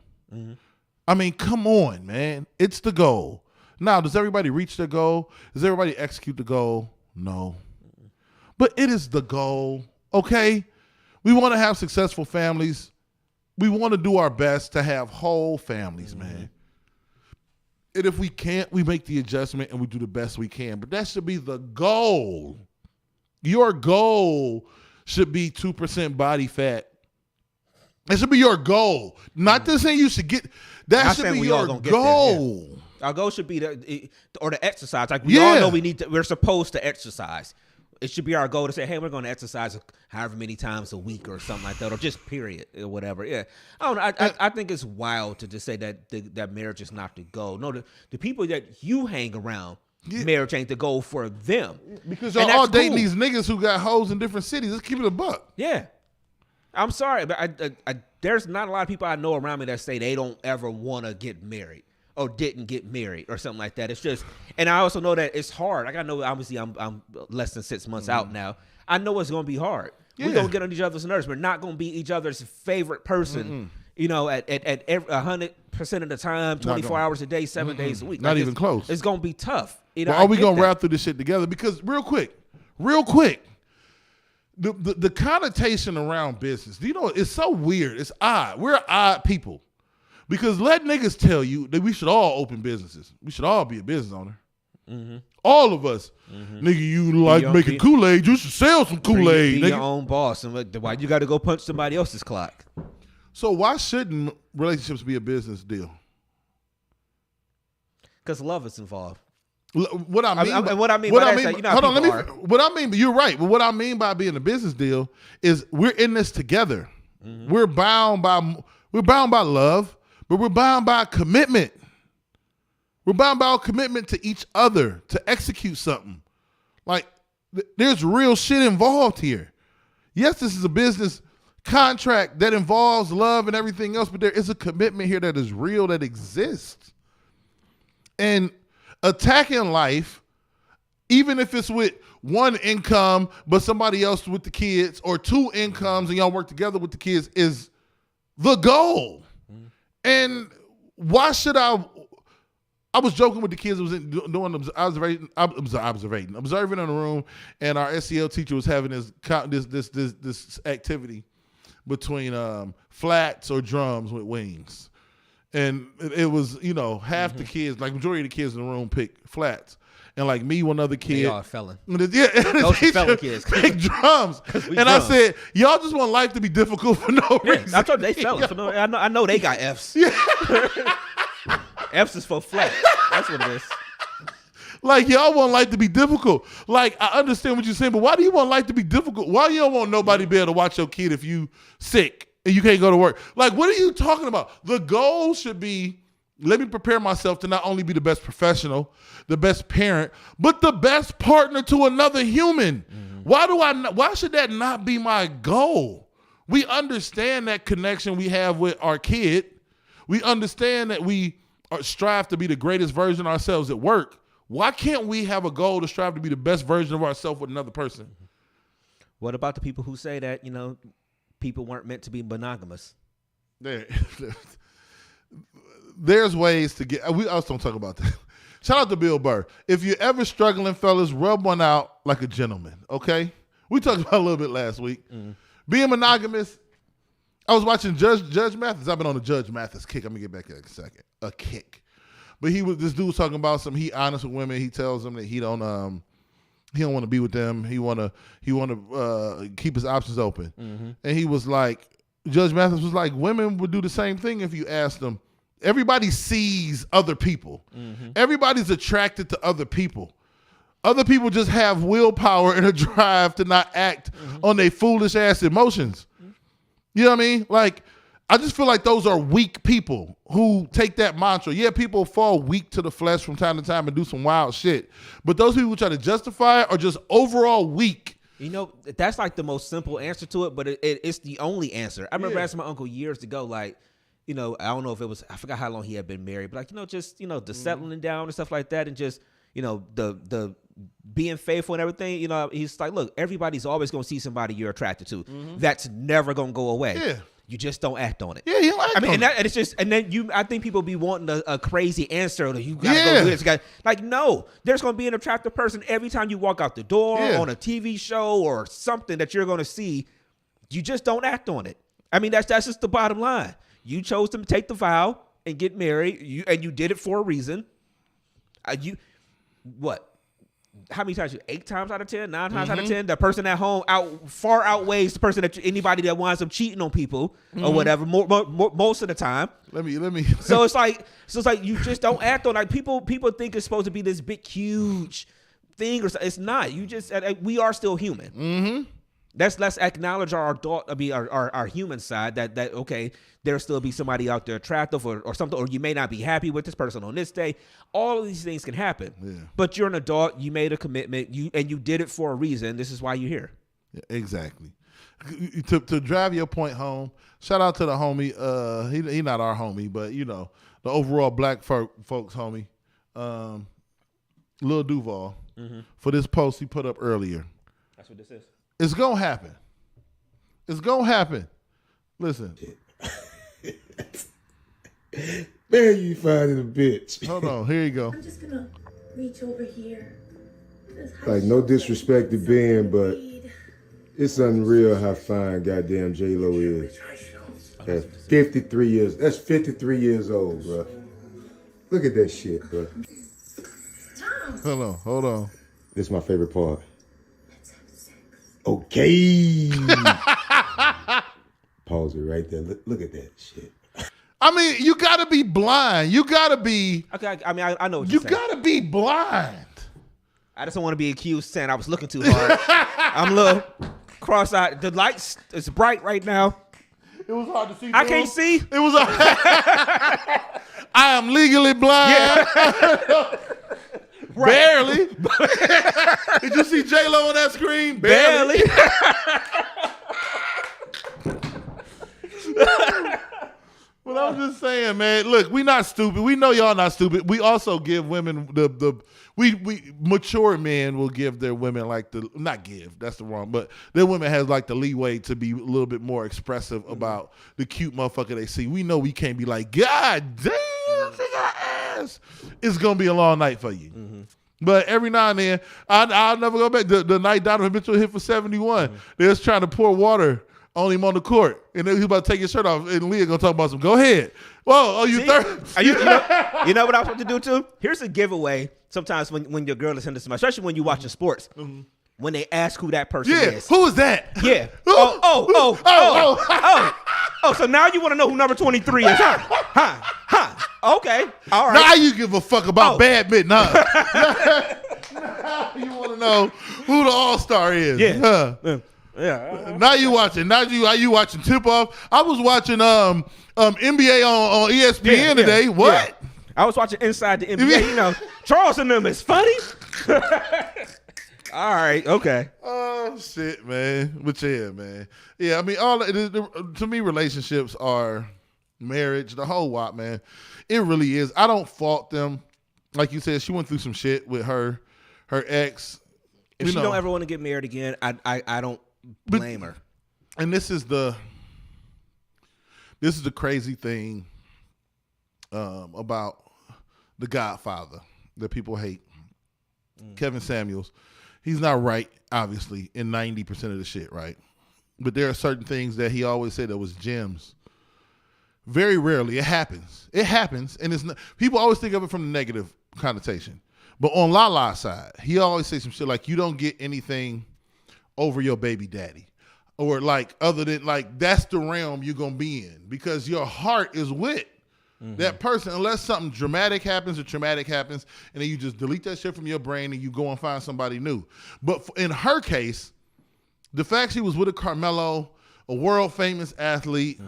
I mean, come on, man. It's the goal. Now, does everybody reach their goal? Does everybody execute the goal? No. But it is the goal, okay? We want to have successful families. We want to do our best to have whole families, man. And if we can't, we make the adjustment and we do the best we can. But that should be the goal. Your goal should be 2% body fat. That should be your goal. Not to say you should get, that should be your goal. Our goal should be the exercise. Like we all know we're supposed to exercise. It should be our goal to say, hey, we're going to exercise however many times a week or something like that, or just period or whatever. Yeah, I don't know. I think it's wild to just say that marriage is not the goal. No, the people that you hang around, marriage ain't the goal for them. Because y'all all dating these niggas who got hoes in different cities. Let's keep it a buck. Yeah. I'm sorry, but there's not a lot of people I know around me that say they don't ever want to get married or didn't get married or something like that. It's just, and I also know that it's hard. Like I know, obviously, I'm less than 6 months out now. I know it's going to be hard. We're going to get on each other's nerves. We're not going to be each other's favorite person, at 100% of the time, 24 hours a day, 7 days a week. Not even close. It's going to be tough. Well, are we going to wrap through this shit together? Because real quick, the connotation around business, it's so weird. It's odd. We're odd people. Because let niggas tell you that we should all open businesses. We should all be a business owner. All of us. Nigga, you like making Kool-Aid, you should sell some Kool-Aid. Be your own boss. And why you got to go punch somebody else's clock? So why shouldn't relationships be a business deal? Because love is involved. What I mean you're right. But what I mean by being a business deal is we're in this together. We're bound by love. But we're bound by commitment. We're bound by our commitment to each other to execute something. Like, there's real shit involved here. Yes, this is a business contract that involves love and everything else, but there is a commitment here that is real, that exists. And attacking life, even if it's with one income, but somebody else with the kids, or two incomes and y'all work together with the kids, is the goal. And why should I was joking with the kids. I was doing observing in the room, and our SEL teacher was having this activity between flats or drums with wings. And it was, half the kids, like majority of the kids in the room picked flats. And like me, one other kid. They all felon. Yeah, those felon kids. Picked drums. And I said, y'all just want life to be difficult for no reason. I told you they felon. I know they got Fs. Yeah. Fs is for flat. That's what it is. Like, y'all want life to be difficult. Like, I understand what you're saying, but why do you want life to be difficult? Why you don't want nobody to be able to watch your kid if you sick and you can't go to work? Like, what are you talking about? The goal should be, let me prepare myself to not only be the best professional, the best parent, but the best partner to another human. Why should that not be my goal? We understand that connection we have with our kid. We understand that we strive to be the greatest version of ourselves at work. Why can't we have a goal to strive to be the best version of ourselves with another person? What about the people who say that, people weren't meant to be monogamous? There's ways to get, we also don't talk about that. Shout out to Bill Burr. If you're ever struggling, fellas, rub one out like a gentleman, okay? We talked about it a little bit last week. Being monogamous, I was watching Judge Mathis. I've been on the Judge Mathis kick. I'm going to get back in a second. A kick. But this dude was talking about he honest with women. He tells them that he don't want to be with them. He want to keep his options open. And he was like, Judge Mathis was like, women would do the same thing if you asked them. Everybody sees other people. Everybody's attracted to other people. Other people just have willpower and a drive to not act on their foolish ass emotions. You know what I mean? Like, I just feel like those are weak people who take that mantra. Yeah, people fall weak to the flesh from time to time and do some wild shit. But those people who try to justify it are just overall weak. That's like the most simple answer to it, but it's the only answer. I remember asking my uncle years ago, like, I don't know if it was, I forgot how long he had been married, but like, the settling down and stuff like that, and just, the being faithful and everything, he's like, look, everybody's always going to see somebody you're attracted to. That's never going to go away. Yeah. You just don't act on it. Yeah, you act on it. And it's just, and then I think people be wanting a crazy answer. You gotta go do this. Like, no, there's gonna be an attractive person every time you walk out the door on a TV show or something that you're gonna see. You just don't act on it. I mean, that's just the bottom line. You chose to take the vow and get married, and you did it for a reason. How many times? 8 times out of 10, 9 times out of 10. The person at home far outweighs the person anybody that winds up cheating on people or whatever. Most of the time. Let me. So it's like you just don't act on. Like people think it's supposed to be this big huge thing, or it's not. You just we are still human. Let's acknowledge our adult, our human side. That okay, there'll still be somebody out there attractive or something, or you may not be happy with this person on this day. All of these things can happen. Yeah. But you're an adult. You made a commitment. You did it for a reason. This is why you're here. Yeah, exactly. To drive your point home, shout out to the homie. He not our homie, but the overall black folks homie, Lil Duval, for this post he put up earlier. That's what this is. It's gonna happen. It's gonna happen. Listen. Man, you finding a bitch. Hold on, here you go. I'm just gonna reach over here. Like, no disrespect to Ben, but it's unreal how fine goddamn J-Lo is. At 53 years. That's 53 years old, bro. Look at that shit, bro. Hold on. This is my favorite part. Okay. Pause it right there. Look at that shit. I mean, you gotta be blind. You gotta be. Okay, I mean, I know what you're saying. You gotta be blind. I just don't want to be accused saying I was looking too hard. I'm a little cross-eyed. The lights is bright right now. It was hard to see. I can't see. It was. I am legally blind. Yeah. Barely. Did you see J-Lo on that screen? But I'm just saying, man. Look, we not stupid. We know y'all not stupid. We also give women we mature men will give their women like not give. That's the wrong. But their women has like the leeway to be a little bit more expressive about the cute motherfucker they see. We know we can't be like, God damn, she got ass. It's gonna be a long night for you. Mm-hmm. But every now and then, I'll never go back. The night Donovan Mitchell hit for 71, they was trying to pour water on him on the court, and then he was about to take his shirt off, and Leah gonna talk about some. Go ahead. Whoa, you third? You know what I was supposed to do too? Here's a giveaway. Sometimes when your girl is into somebody, especially when you watching sports, when they ask who that person is. Who is that? Yeah. So now you want to know who number 23 is, huh? Okay. All right. Now you give a fuck about badminton, huh? Now you want to know who the all-star is. Yeah. Huh? Yeah. Now you watching. Now you watching tip off. I was watching NBA on ESPN today. Yeah. What? Yeah. I was watching Inside the NBA. You know, Charles and them is funny. All right. Okay. Oh shit, man. But yeah, man. Yeah, I mean, to me, relationships are marriage, the whole wop, man. It really is. I don't fault them. Like you said, she went through some shit with her ex. If she don't ever want to get married again, I don't blame her. And this is the crazy thing about The Godfather that people hate. Kevin Samuels. He's not right, obviously, in 90% of the shit, right? But there are certain things that he always said that was gems. Very rarely. It happens. And it's not, people always think of it from the negative connotation. But on Lala's side, he always say some shit like, you don't get anything over your baby daddy. Or like, other than like, that's the realm you're going to be in. Because your heart is with that person, unless something dramatic happens or traumatic happens, and then you just delete that shit from your brain and you go and find somebody new. But in her case, the fact she was with a Carmelo, a world famous athlete,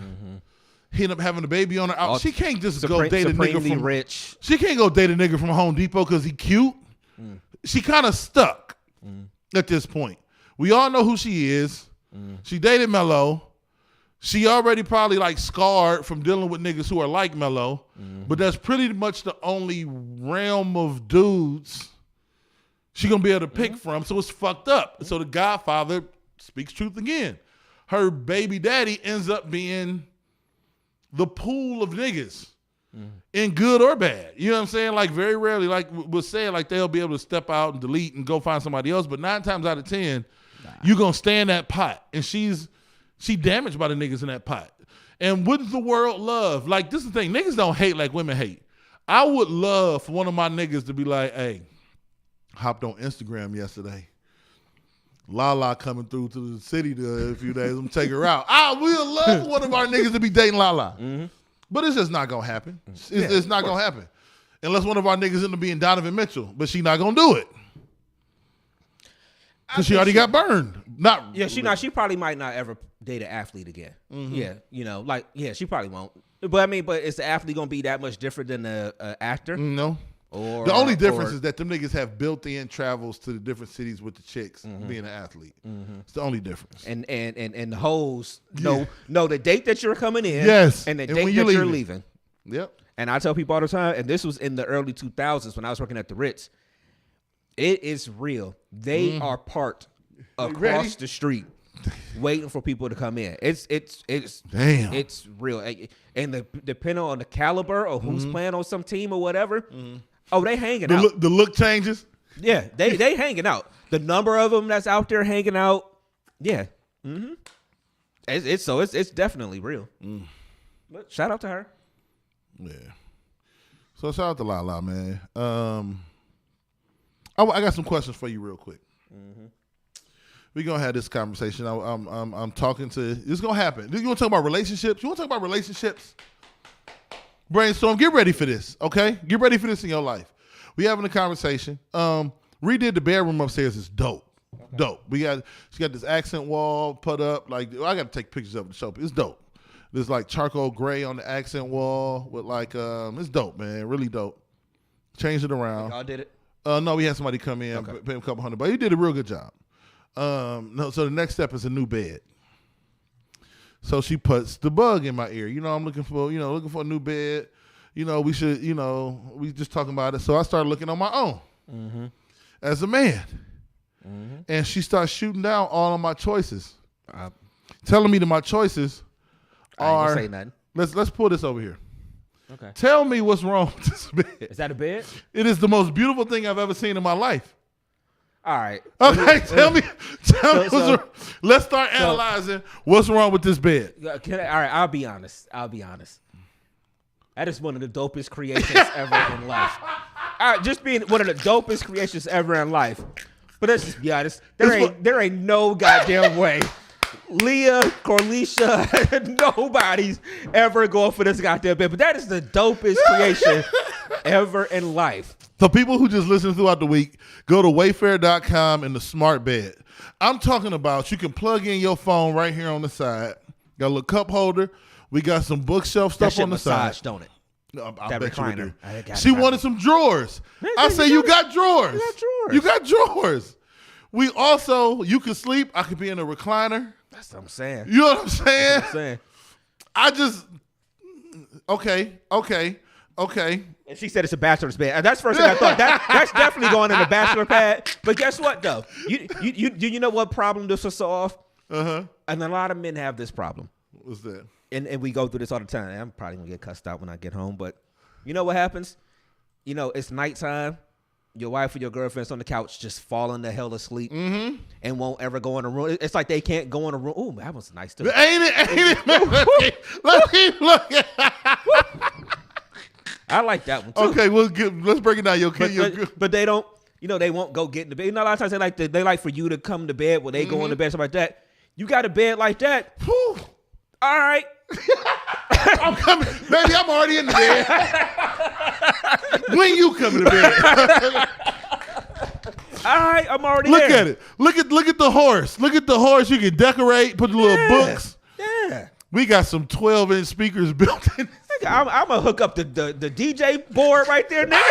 he ended up having a baby on her. She can't just go date a nigga from rich. She can't go date a nigga from Home Depot because he cute. She kind of stuck at this point. We all know who she is. She dated Melo. She already probably like scarred from dealing with niggas who are like Melo, but that's pretty much the only realm of dudes she gonna be able to pick from. So it's fucked up. So the Godfather speaks truth again. Her baby daddy ends up being the pool of niggas, in good or bad. You know what I'm saying? Like very rarely, like was said, like they'll be able to step out and delete and go find somebody else. But 9 times out of 10, you gonna stay in that pot, and she damaged by the niggas in that pot. And wouldn't the world love? Like, this is the thing. Niggas don't hate like women hate. I would love for one of my niggas to be like, hey, hopped on Instagram yesterday. Lala coming through to the city a few days. I'm going to take her out. I would love for one of our niggas to be dating Lala. But it's just not going to happen. It's not going to happen. Unless one of our niggas end up being Donovan Mitchell. But she not going to do it. Because she already got burned. She probably might not ever date an athlete again. Yeah, she probably won't. But I mean, is the athlete gonna be that much different than the actor? No. The only difference is that them niggas have built-in travels to the different cities with the chicks being an athlete. It's the only difference. And the hoes know the date that you're coming in. Yes. And the date that you're leaving. Yep. And I tell people all the time, and this was in the early 2000s when I was working at the Ritz. It is real. They are parked across the street, waiting for people to come in. It's damn. It's real. And depending on the caliber or who's playing on some team or whatever, they hanging out. The look changes. Yeah, they hanging out. The number of them that's out there hanging out. Yeah. It's definitely real. But shout out to her. Yeah. So shout out to Lala, man. I got some questions for you real quick. We're going to have this conversation. I'm talking to, this is going to happen. You want to talk about relationships? You want to talk about relationships? Brainstorm, get ready for this, okay? Get ready for this in your life. We having a conversation. Redid the bedroom upstairs. It's dope. Okay. Dope. She got this accent wall put up. Like, I got to take pictures of it to show people. It's dope. There's like charcoal gray on the accent wall with like, it's dope, man. Really dope. Changed it around. Y'all did it? No, we had somebody come in, pay him a couple $100, but he did a real good job. So the next step is a new bed. So she puts the bug in my ear. I'm looking for a new bed. We should, we just talking about it. So I started looking on my own as a man. And she starts shooting down all of my choices. Telling me that my choices are. I ain't gonna say nothing. Let's pull this over here. Okay. Tell me what's wrong with this bed. Is that a bed? It is the most beautiful thing I've ever seen in my life. All right. Okay, tell me what's wrong. Let's start analyzing what's wrong with this bed. All right, I'll be honest. That is one of the dopest creations ever in life. All right, just being one of the dopest creations ever in life. But let's just be honest. There ain't no goddamn way. Leah, Corlisha, nobody's ever going for this goddamn bed. But that is the dopest creation ever in life. So people who just listen throughout the week, go to wayfair.com and the smart bed. I'm talking about you can plug in your phone right here on the side. Got a little cup holder. We got some bookshelf stuff on the side. Don't it? No, I that bet recliner. you do. She wanted some drawers. I say you got drawers. You got drawers. We also, you can sleep. I could be in a recliner. That's what I'm saying. You know what I'm saying? That's what I'm saying. I just, okay. And she said it's a bachelor's bed. And that's the first thing I thought. That's definitely going in the bachelor pad. But guess what, though? You know what problem this will solve? And a lot of men have this problem. What's that? And we go through this all the time. I'm probably going to get cussed out when I get home. But you know what happens? It's nighttime. Your wife or your girlfriend's on the couch just falling the hell asleep and won't ever go in a room. It's like they can't go in a room. Ooh, that was nice too. Ain't it? Let's keep looking. I like that one too. Okay, let's break it down. But they don't, they won't go get in the bed. A lot of times they like for you to come to bed when they go in the bed, something like that. You got a bed like that. Whew. All right. I'm coming. Baby, I'm already in the bed. When you coming to bed? All right, I'm already there. Look at it. Look at the horse. Look at the horse. You can decorate, put the little books. Yeah. We got some 12-inch speakers built in. I'm going to hook up the DJ board right there, nigga.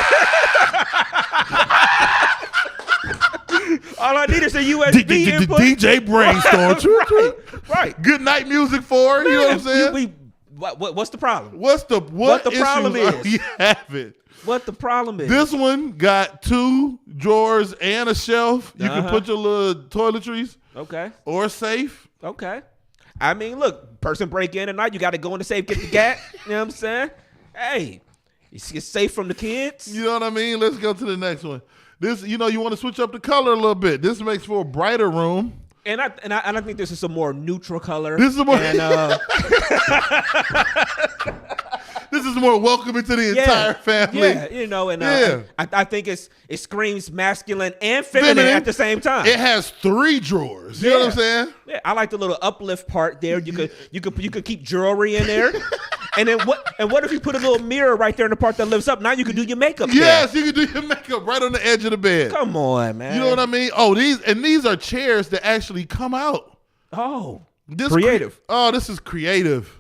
All I need is a USB input. DJ Brainstor. Right. Good night music for her. You know what I'm saying? What's the problem? What the problem is? You have it. What the problem is? This one got 2 drawers and a shelf. You can put your little toiletries. Okay. Or a safe. Okay. I mean, look, person break in at night, you got to go in the safe, get the gat. You know what I'm saying? Hey, it's safe from the kids. You know what I mean? Let's go to the next one. This, you want to switch up the color a little bit. This makes for a brighter room. And I think this is a more neutral color. This is more. This is more welcoming to the entire family. Yeah, I think it screams masculine and feminine at the same time. It has 3 drawers. You know what I'm saying? Yeah, I like the little uplift part there. You could keep jewelry in there. And then what if you put a little mirror right there in the part that lifts up? Now you can do your makeup. Yes, you can do your makeup right on the edge of the bed. Come on, man. You know what I mean? Oh, these are chairs that actually come out. Oh, this creative. This is creative.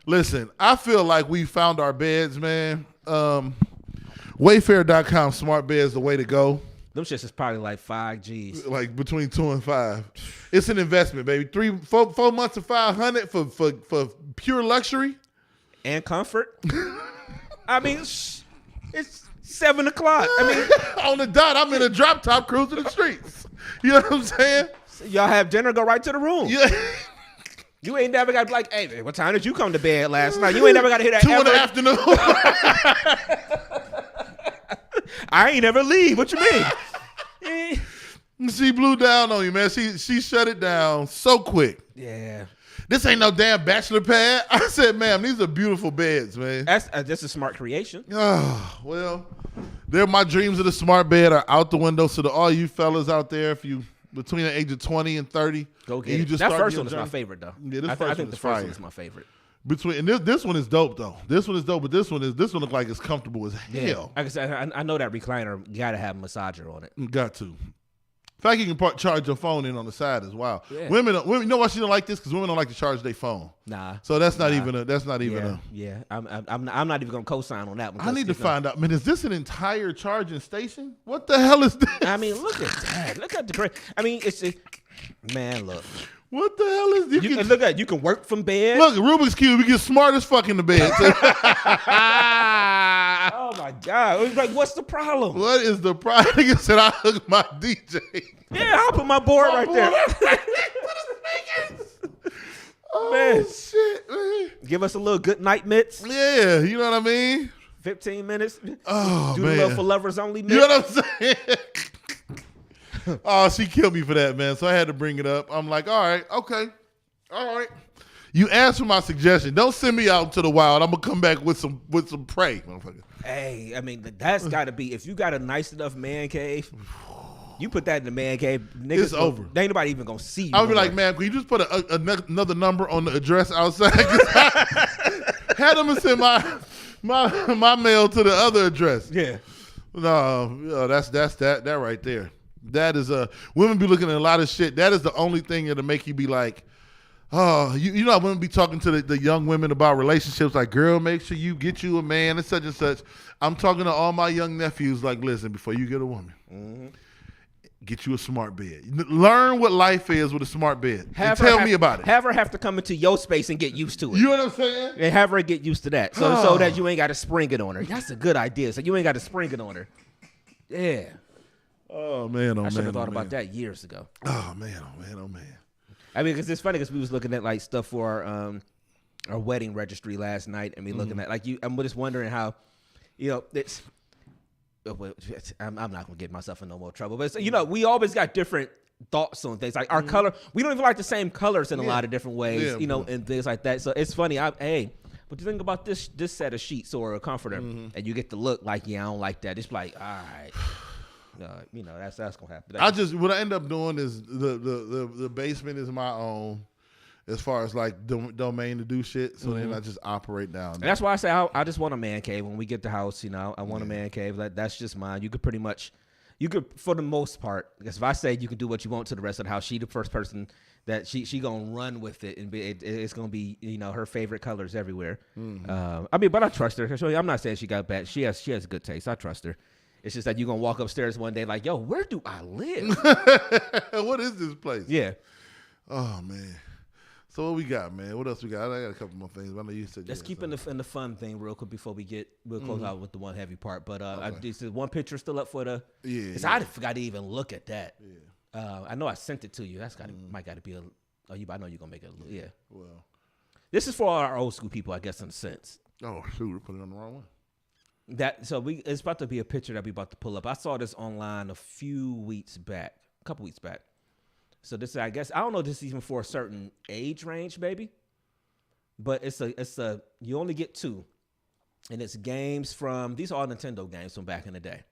Listen, I feel like we found our beds, man. Wayfair.com smart bed is the way to go. Them shits is probably like 5 G's. Like between 2 and 5. It's an investment, baby. 4 months of $500 for pure luxury and comfort. I mean, it's 7 o'clock. I mean, on the dot, I'm in a drop top cruising the streets. You know what I'm saying? Y'all have dinner, go right to the room. Yeah. You ain't never got to be like, hey, what time did you come to bed last night? You ain't never got to hear that 2 in the afternoon. I ain't never leave. What you mean? She blew down on you, man. She shut it down so quick. Yeah. This ain't no damn bachelor pad. I said, ma'am, these are beautiful beds, man. That's a smart creation. Oh, well, my dreams of the smart bed are out the window. So to all you fellas out there, if you between the age of 20 and 30, go get it. That first one is my favorite, though. Yeah, I think the first one is my favorite. This one is dope though. This one is dope, but this one look like it's comfortable as hell. Like I said, I know that recliner got to have a massager on it. Got to. In fact, you can charge your phone in on the side as well. Yeah. Women, you know why she don't like this? Because women don't like to charge their phone. Nah. So that's not even a. Yeah. I'm not even gonna co-sign on that one. I need to find out. Man, is this an entire charging station? What the hell is this? I mean, look at that. Look at the. I mean, man, look. What the hell is You can look at. You can work from bed. Look, Rubik's Cube, you get smart as fuck in the bed. Oh my God! It was like, what's the problem? What is the problem? Nigga said I hooked my DJ. Yeah, I'll put my board right there. Oh Man. shit, man. Give us a little good night mix. Yeah, you know what I mean? 15 minutes. Oh, Do man. the little for lovers only mix. You know what I'm saying? Oh, she killed me for that, man. So I had to bring it up. I'm like, all right, okay. All right. You asked for my suggestion. Don't send me out to the wild. I'm gonna come back with some prey, motherfucker. Hey, I mean, that's got to be, if you got a nice enough man cave, you put that in the man cave, niggas, It's over. Ain't nobody even gonna see you. I'll be like, man, can you just put another number on the address outside? Had them send my mail to the other address. Yeah. No, that's that right there. That is women be looking at a lot of shit. That is the only thing that'll make you be like, oh, you know, I wouldn't be talking to the young women about relationships. Like, girl, make sure you get you a man and such and such. I'm talking to all my young nephews. Like, listen, before you get a woman, get you a smart bed. Learn what life is with a smart bed. And tell me about it. Have her have to come into your space and get used to it. You know what I'm saying? And have her get used to that, so that you ain't got to spring it on her. That's a good idea. So you ain't got to spring it on her. Yeah. Oh man, I should have thought about that years ago. Oh man, oh man, oh man. I mean, because it's funny because we was looking at like stuff for our wedding registry last night, and we looking at like I'm just wondering how, you know, it's. I'm not gonna get myself in no more trouble, but you know, we always got different thoughts on things. Like our color, we don't even like the same colors in a lot of different ways, you know, and things like that. So it's funny. But you think about this set of sheets or a comforter, and you get to look like, yeah, I don't like that. It's like, all right. You know, that's gonna happen. What I end up doing is the basement is my own, as far as like domain to do shit. So then I just operate down there. And that's why I say I just want a man cave when we get the house. You know, I want a man cave. That's just mine. You could pretty much, for the most part, because if I say you can do what you want to the rest of the house, she the first person that she gonna run with it, and it's gonna be, you know, her favorite colors everywhere. I mean, but I trust her. I'm not saying she got bad. She has good taste. I trust her. It's just that you're going to walk upstairs one day like, yo, where do I live? What is this place? Yeah. Oh, man. So what we got, man? What else we got? I got a couple more things. I know you said let's keep in the fun thing real quick before we'll close out with the one heavy part. But this is one picture still up for the. Yeah. Because I forgot to even look at that. Yeah. I know I sent it to you. That's might got to be I know you're gonna make it. Yeah. Well, this is for our old school people, I guess, in a sense. Oh shoot, we put it on the wrong one. It's about to be a picture that we about to pull up. I saw this online a couple weeks back. So this, I guess, I don't know if this is even for a certain age range, maybe. But it's you only get 2. And it's games these are all Nintendo games from back in the day.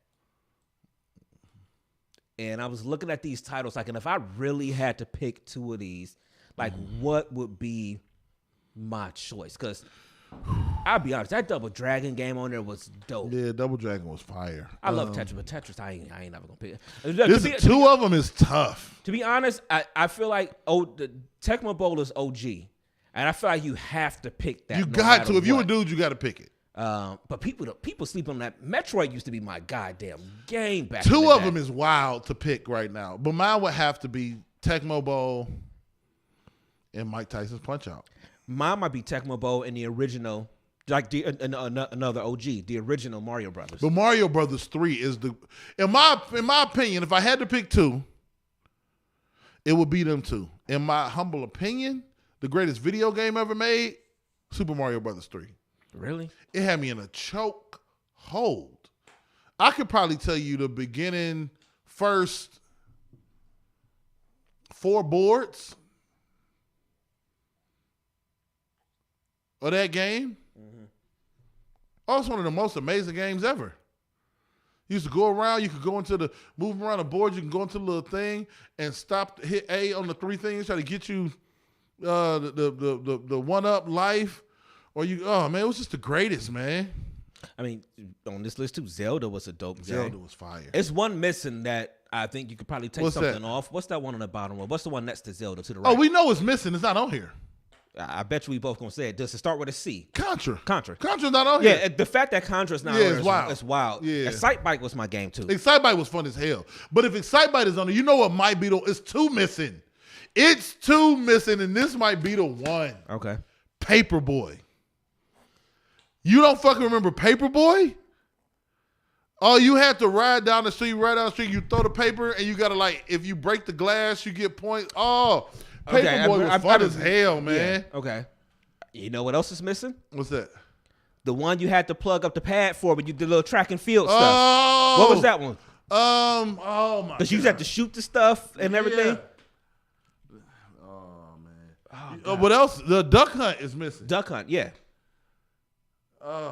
And I was looking at these titles, like, and if I really had to pick 2 of these, like, what would be my choice? Because I'll be honest, that Double Dragon game on there was dope. Yeah, Double Dragon was fire. I love Tetris, but Tetris, I ain't never gonna pick it. 2 of them is tough. To be honest, I feel like the Tecmo Bowl is OG, and I feel like you have to pick that. You got to. If you a dude, you got to pick it. But people sleep on that. Metroid used to be my goddamn game back. 2 of them is wild to pick right now, but mine would have to be Tecmo Bowl and Mike Tyson's Punch Out. Mine might be Tecmo Bowl and the original, like another OG, the original Mario Brothers. But Mario Brothers 3 is in my opinion, if I had to pick 2, it would be them 2. In my humble opinion, the greatest video game ever made, Super Mario Brothers 3. Really? It had me in a choke hold. I could probably tell you the beginning first 4 boards of that game. Oh, it's one of the most amazing games ever. You used to go around, you could go into move around the board, you can go into the little thing and hit A on the 3 things, try to get you the 1-up life. Or oh man, it was just the greatest, man. I mean, on this list too, Zelda was a dope game. Zelda was fire. It's one missing that I think you could probably take something off. What's that one on the bottom one? What's the one next to Zelda to the right? Oh, we know it's missing. It's not on here. I bet you we both gonna say it. Does it start with a C? Contra. Contra's not on here. Yeah, the fact that Contra's not on here is wild. Yeah. Excitebike was my game too. Excitebike was fun as hell. But if Excitebike is on there, you know what might be though? It's 2 missing. It's 2 missing, and this might be the one. Okay. Paperboy. You don't fucking remember Paperboy? Oh, you had to ride down the street, you throw the paper, and you got to, like, if you break the glass, you get points. Oh, Paperboy was fun as hell, man. Yeah, okay. You know what else is missing? What's that? The one you had to plug up the pad for when you did a little track and field stuff. Oh. What was that one? Oh, my God. Because you had to shoot the stuff and everything. Yeah. Oh, man. What else? The duck hunt is missing. Duck hunt, yeah.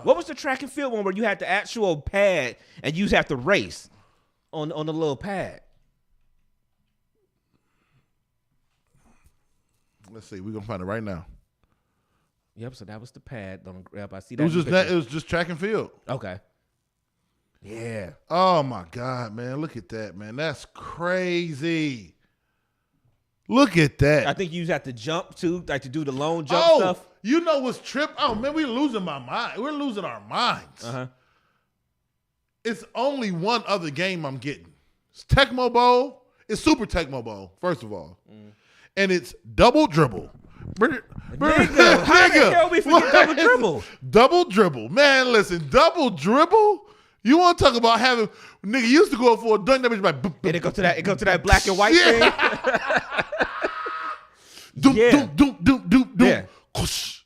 What was the track and field one where you had the actual pad and you just have to race on the little pad? Let's see. We're going to find it right now. Yep, so that was the pad. I see that. It was just track and field. Okay. Yeah. Oh, my God, man. Look at that, man. That's crazy. Look at that. I think you just have to jump too, like to do the lone jump stuff. You know what's trip? Oh, man, we're losing my mind. We're losing our minds. Uh-huh. It's only one other game I'm getting. It's Tecmo Bowl. It's Super Tecmo Bowl, first of all. And it's Double Dribble. Nigga, how the hell we forget Double Dribble? Double Dribble. Man, listen, Double Dribble? You want to talk about having, nigga, you used to go for a dunk, that bitch like, and it go to that black and white thing. Doop. Yeah.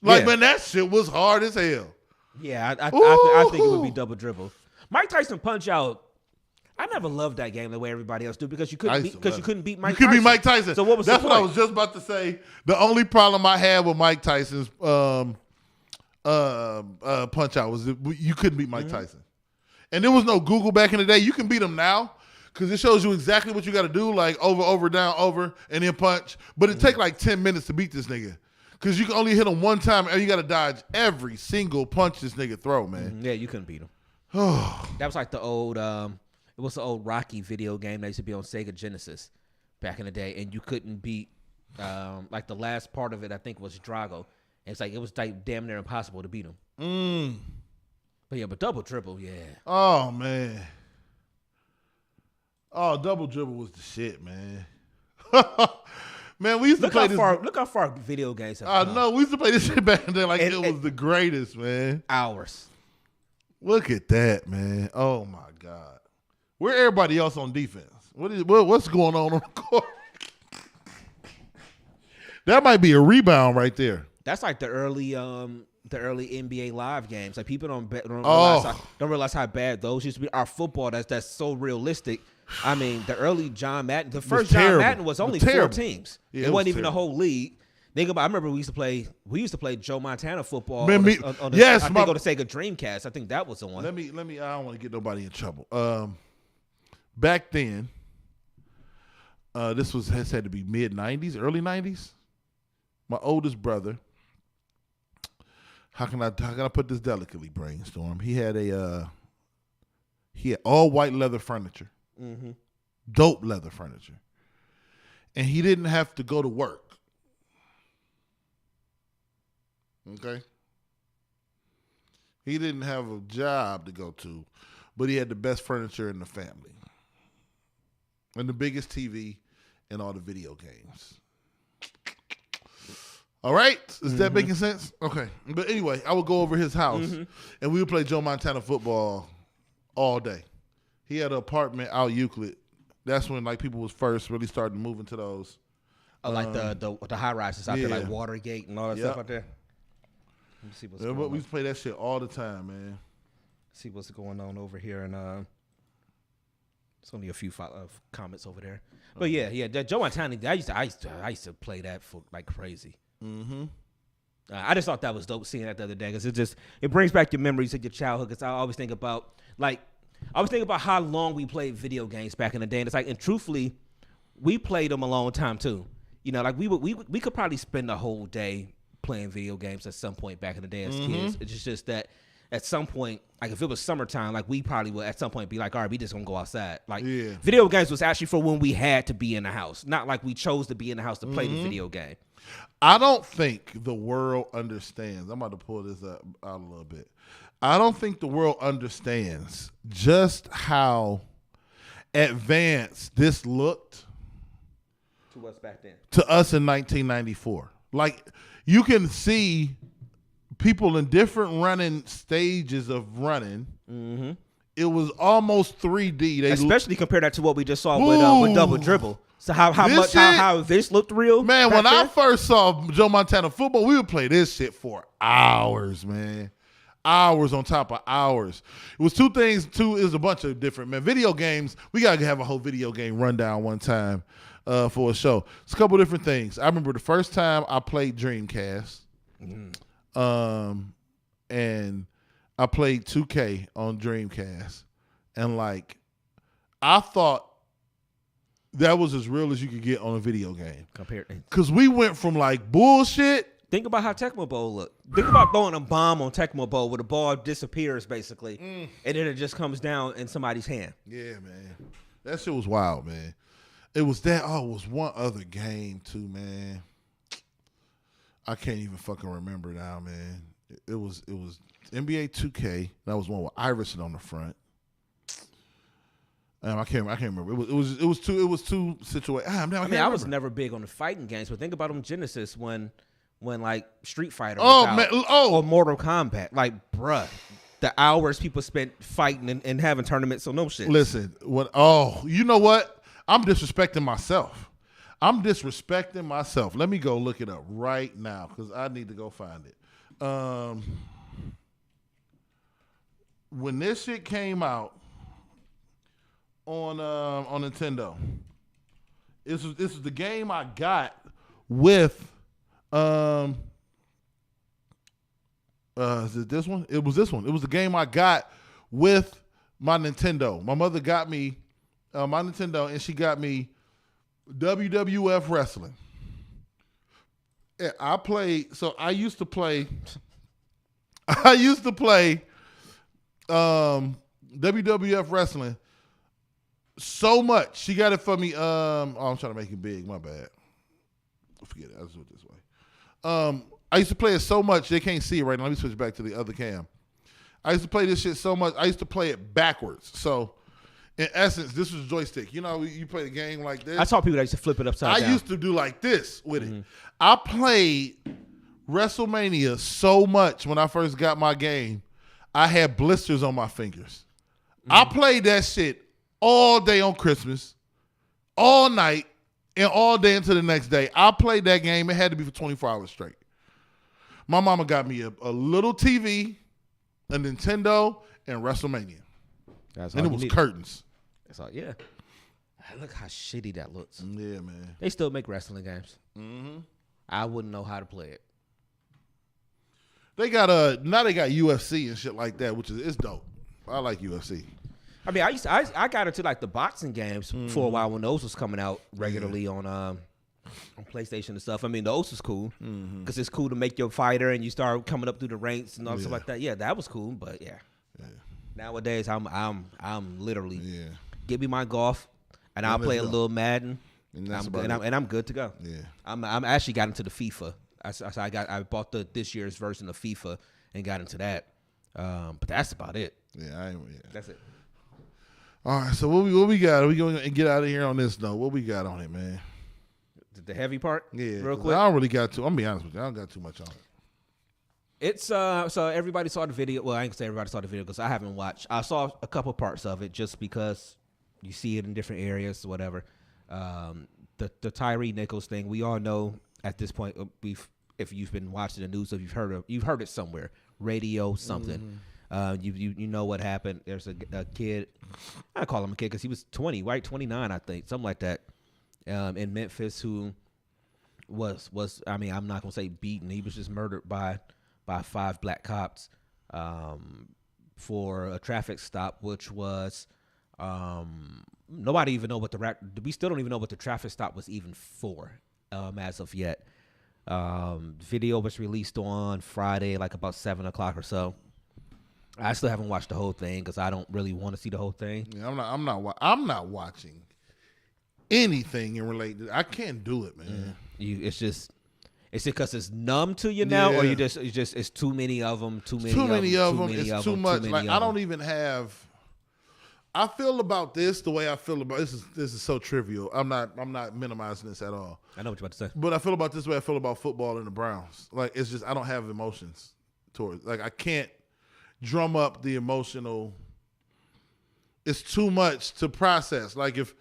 Like, man, that shit was hard as hell. Yeah, I think it would be Double Dribble. Mike Tyson Punch Out. I never loved that game the way everybody else do because you couldn't beat Mike Tyson. You couldn't beat Mike Tyson. So what was That's the what point? I was just about to say. The only problem I had with Mike Tyson's Punch Out was that you couldn't beat Mike Tyson. And there was no Google back in the day. You can beat him now because it shows you exactly what you got to do, like over, down, over, and then punch. But it take like 10 minutes to beat this nigga because you can only hit him one time and you got to dodge every single punch this nigga throw, man. Yeah, you couldn't beat him. That was like the old it was the old Rocky video game that used to be on Sega Genesis back in the day, and you couldn't beat like the last part of it I think was Drago. And it's like it was like damn near impossible to beat him. But yeah, but Double Dribble, yeah. Oh, man. Oh, Double Dribble was the shit, man. Man, we used to play this. Look how far video games have come. No, we used to play this shit back in the day like it was the greatest, man. Hours. Look at that, man. Oh, my God. Where everybody else on defense? What's going on the court? That might be a rebound right there. That's like the early NBA Live games. Like people don't realize how bad those used to be. Our football that's so realistic. I mean, the early John Madden, the first John Madden was only 4 teams. Yeah, it wasn't even a whole league. Think about. I remember we used to play Joe Montana football. Man, I think on the Sega Dreamcast. I think that was the one. Let me. I don't want to get nobody in trouble. Back then, this has had to be mid '90s, early '90s. My oldest brother. How can I put this delicately, Brainstorm? He had all white leather furniture, dope leather furniture, and he didn't have to go to work. Okay, he didn't have a job to go to, but he had the best furniture in the family, and the biggest TV, and all the video games. All right? Is that making sense? Okay. But anyway, I would go over his house, and we would play Joe Montana football all day. He had an apartment out Euclid. That's when like people was first really starting to move into those. Like the high rises out there, like Watergate and all that stuff out there. Let me see what's going on. We used to play that shit all the time, man. See what's going on over here, and there's only a few comments over there. But yeah, Joe Montana. I used to play that for like crazy. I just thought that was dope seeing that the other day because it brings back your memories of your childhood. Because I always think about how long we played video games back in the day, and it's like, and truthfully, we played them a long time too. You know, like we could probably spend a whole day playing video games at some point back in the day as kids. It's just that at some point, like if it was summertime, like we probably would at some point be like, all right, we just gonna go outside. Like video games was actually for when we had to be in the house, not like we chose to be in the house to play the video game. I don't think the world understands. I'm about to pull this out a little bit. I don't think the world understands just how advanced this looked To us back then. To us in 1994. Like, you can see people in different running stages of running. Mm-hmm. It was almost 3D. Especially compared that to what we just saw with Double Dribble. So how this looked real? Man, when I first saw Joe Montana football, we would play this shit for hours, man. Hours on top of hours. It was two things. It was a bunch of different, man. Video games, we got to have a whole video game rundown one time for a show. It's a couple different things. I remember the first time I played Dreamcast. And I played 2K on Dreamcast. And, like, I thought that was as real as you could get on a video game. Because we went from, like, bullshit. Think about how Tecmo Bowl looked. Think about throwing a bomb on Tecmo Bowl where the ball disappears, basically, and then it just comes down in somebody's hand. Yeah, man. That shit was wild, man. It was that. Oh, it was one other game, too, man. I can't even fucking remember now, man. It was NBA 2K. That was one with Iverson on the front. I can't remember. It was two situations. I was never big on the fighting games, but think about them Genesis when like Street Fighter was out, or Mortal Kombat. Like, bruh, the hours people spent fighting and having tournaments, so no shit. Listen, you know what? I'm disrespecting myself. Let me go look it up right now because I need to go find it. When this shit came out on Nintendo, this was the game I got with is it this one? It was this one. It was the game I got with my Nintendo. My mother got me my Nintendo, and she got me WWF wrestling. And I used to play WWF wrestling so much. She got it for me. I'm trying to make it big. My bad. Forget it. I'll just do it this way. I used to play it so much they can't see it right now. Let me switch back to the other cam. I used to play this shit so much. I used to play it backwards. So, in essence, this was a joystick. You know, you play the game like this. I saw people that used to flip it upside down. I used to do like this with it. I played WrestleMania so much when I first got my game. I had blisters on my fingers. I played that shit all day on Christmas, all night, and all day into the next day. I played that game. It had to be for 24 hours straight. My mama got me a little TV, a Nintendo, and WrestleMania. And it was curtains. That's all. Yeah. Look how shitty that looks. Yeah, man. They still make wrestling games. I wouldn't know how to play it. They got now they got UFC and shit like that, which is dope. I like UFC. I mean, I got into like the boxing games for a while when those was coming out regularly on PlayStation and stuff. I mean, those was cool because it's cool to make your fighter and you start coming up through the ranks and all stuff like that. Yeah, that was cool. But yeah. Nowadays I'm literally give me my golf and I'll play a little Madden and I'm good to go. Yeah, I'm actually got into the FIFA. I bought this year's version of FIFA and got into that. But that's about it. Yeah, that's it. All right, so what we got? Are we going to get out of here on this note? What we got on it, man? The heavy part? Yeah, real quick. I don't really got to. I'm gonna be honest with you. I don't got too much on it. It's so everybody saw the video. Well, I ain't gonna say everybody saw the video because I haven't watched. I saw a couple parts of it just because you see it in different areas, whatever. The Tyree Nichols thing, we all know at this point. If you've been watching the news, if you've heard it somewhere, radio, something. You know what happened. There's a kid. I call him a kid because he was 20, right? 29, I think, something like that. In Memphis, who was I mean, I'm not gonna say beaten. He was just murdered by 5 black cops for a traffic stop, which was nobody even know what we still don't even know what the traffic stop was even for as of yet. Video was released on Friday, like about 7:00 or so. I still haven't watched the whole thing because I don't really want to see the whole thing. Yeah, I'm not watching anything in related. I can't do it, man. It's just because it's numb to you now, or it's too many of them. Too many of them. It's too much. Like I don't even have. I feel about this the way I feel about this is so trivial. I'm not minimizing this at all. I know what you're about to say. But I feel about this way I feel about football and the Browns. Like it's just I don't have emotions towards. Like I can't drum up the emotional. It's too much to process. Like if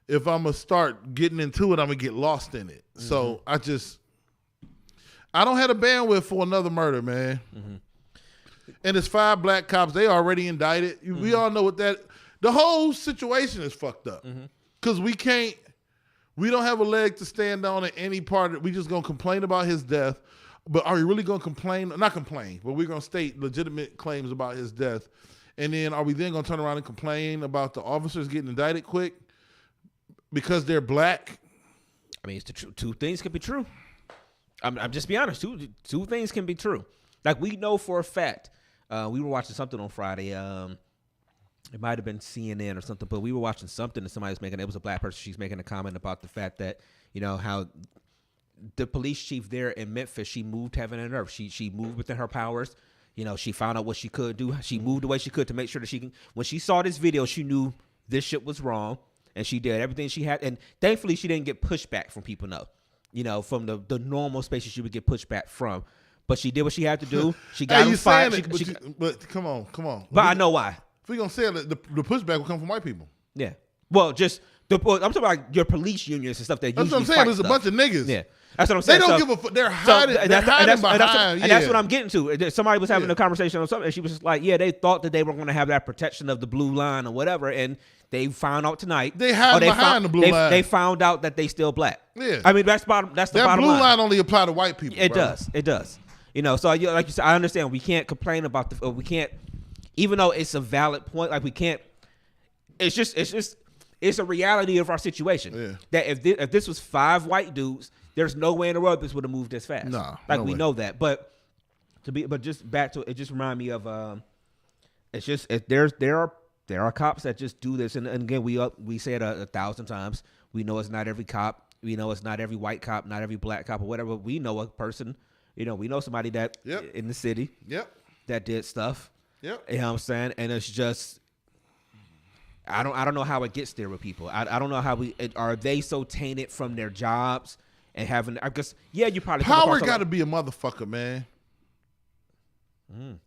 I'm gonna start getting into it, I'm gonna get lost in it. Mm-hmm. So I don't have the bandwidth for another murder, man. Mm-hmm. And it's 5 black cops. They already indicted. Mm-hmm. We all know what that. The whole situation is fucked up because we don't have a leg to stand on in any part of it. We just going to complain about his death. But are we really going to complain? Not complain, but we're going to state legitimate claims about his death. And then are we then going to turn around and complain about the officers getting indicted quick because they're black? I mean, it's two things can be true. I'm just be honest. Two things can be true. Like we know for a fact. We were watching something on Friday. It might have been CNN or something, but we were watching something that somebody was making. It was a black person. She's making a comment about the fact that, how the police chief there in Memphis, she moved heaven and earth. She moved within her powers. She found out what she could do. She moved the way she could to make sure that she can. When she saw this video, she knew this shit was wrong, and she did everything she had. And thankfully, she didn't get pushback from people. No, from the normal spaces she would get pushback from. But she did what she had to do. She got him fired. But come on. But I know why. If we're going to say it, the pushback will come from white people. Yeah. Well, just I'm talking about your police unions and stuff that that's usually what I'm saying. There's a bunch of niggas. Yeah. That's what I'm saying. They don't give a fuck. They're hiding, behind. And that's what I'm getting to. Somebody was having a conversation on something, and she was just like, yeah, they thought that they were going to have that protection of the blue line or whatever, and they found out tonight. They hide behind the blue line. They found out that they still black. Yeah. I mean, that's the bottom line. That blue line only apply to white people. It does. So like you said, I understand we can't complain about we can't, even though it's a valid point, like we can't, it's a reality of our situation. Yeah. That if this was 5 white dudes, there's no way in the world this would have moved this fast. Nah, like we know that. But just back to it, just remind me of there are cops that just do this, and again we say it 1,000 times. We know it's not every cop. We know it's not every white cop, not every black cop or whatever. We know a person. We know somebody that in the city that did stuff. Yep. You know what I'm saying? And it's just I don't know how it gets there with people. I don't know how are they so tainted from their jobs and having I guess you probably power got to be a motherfucker, man.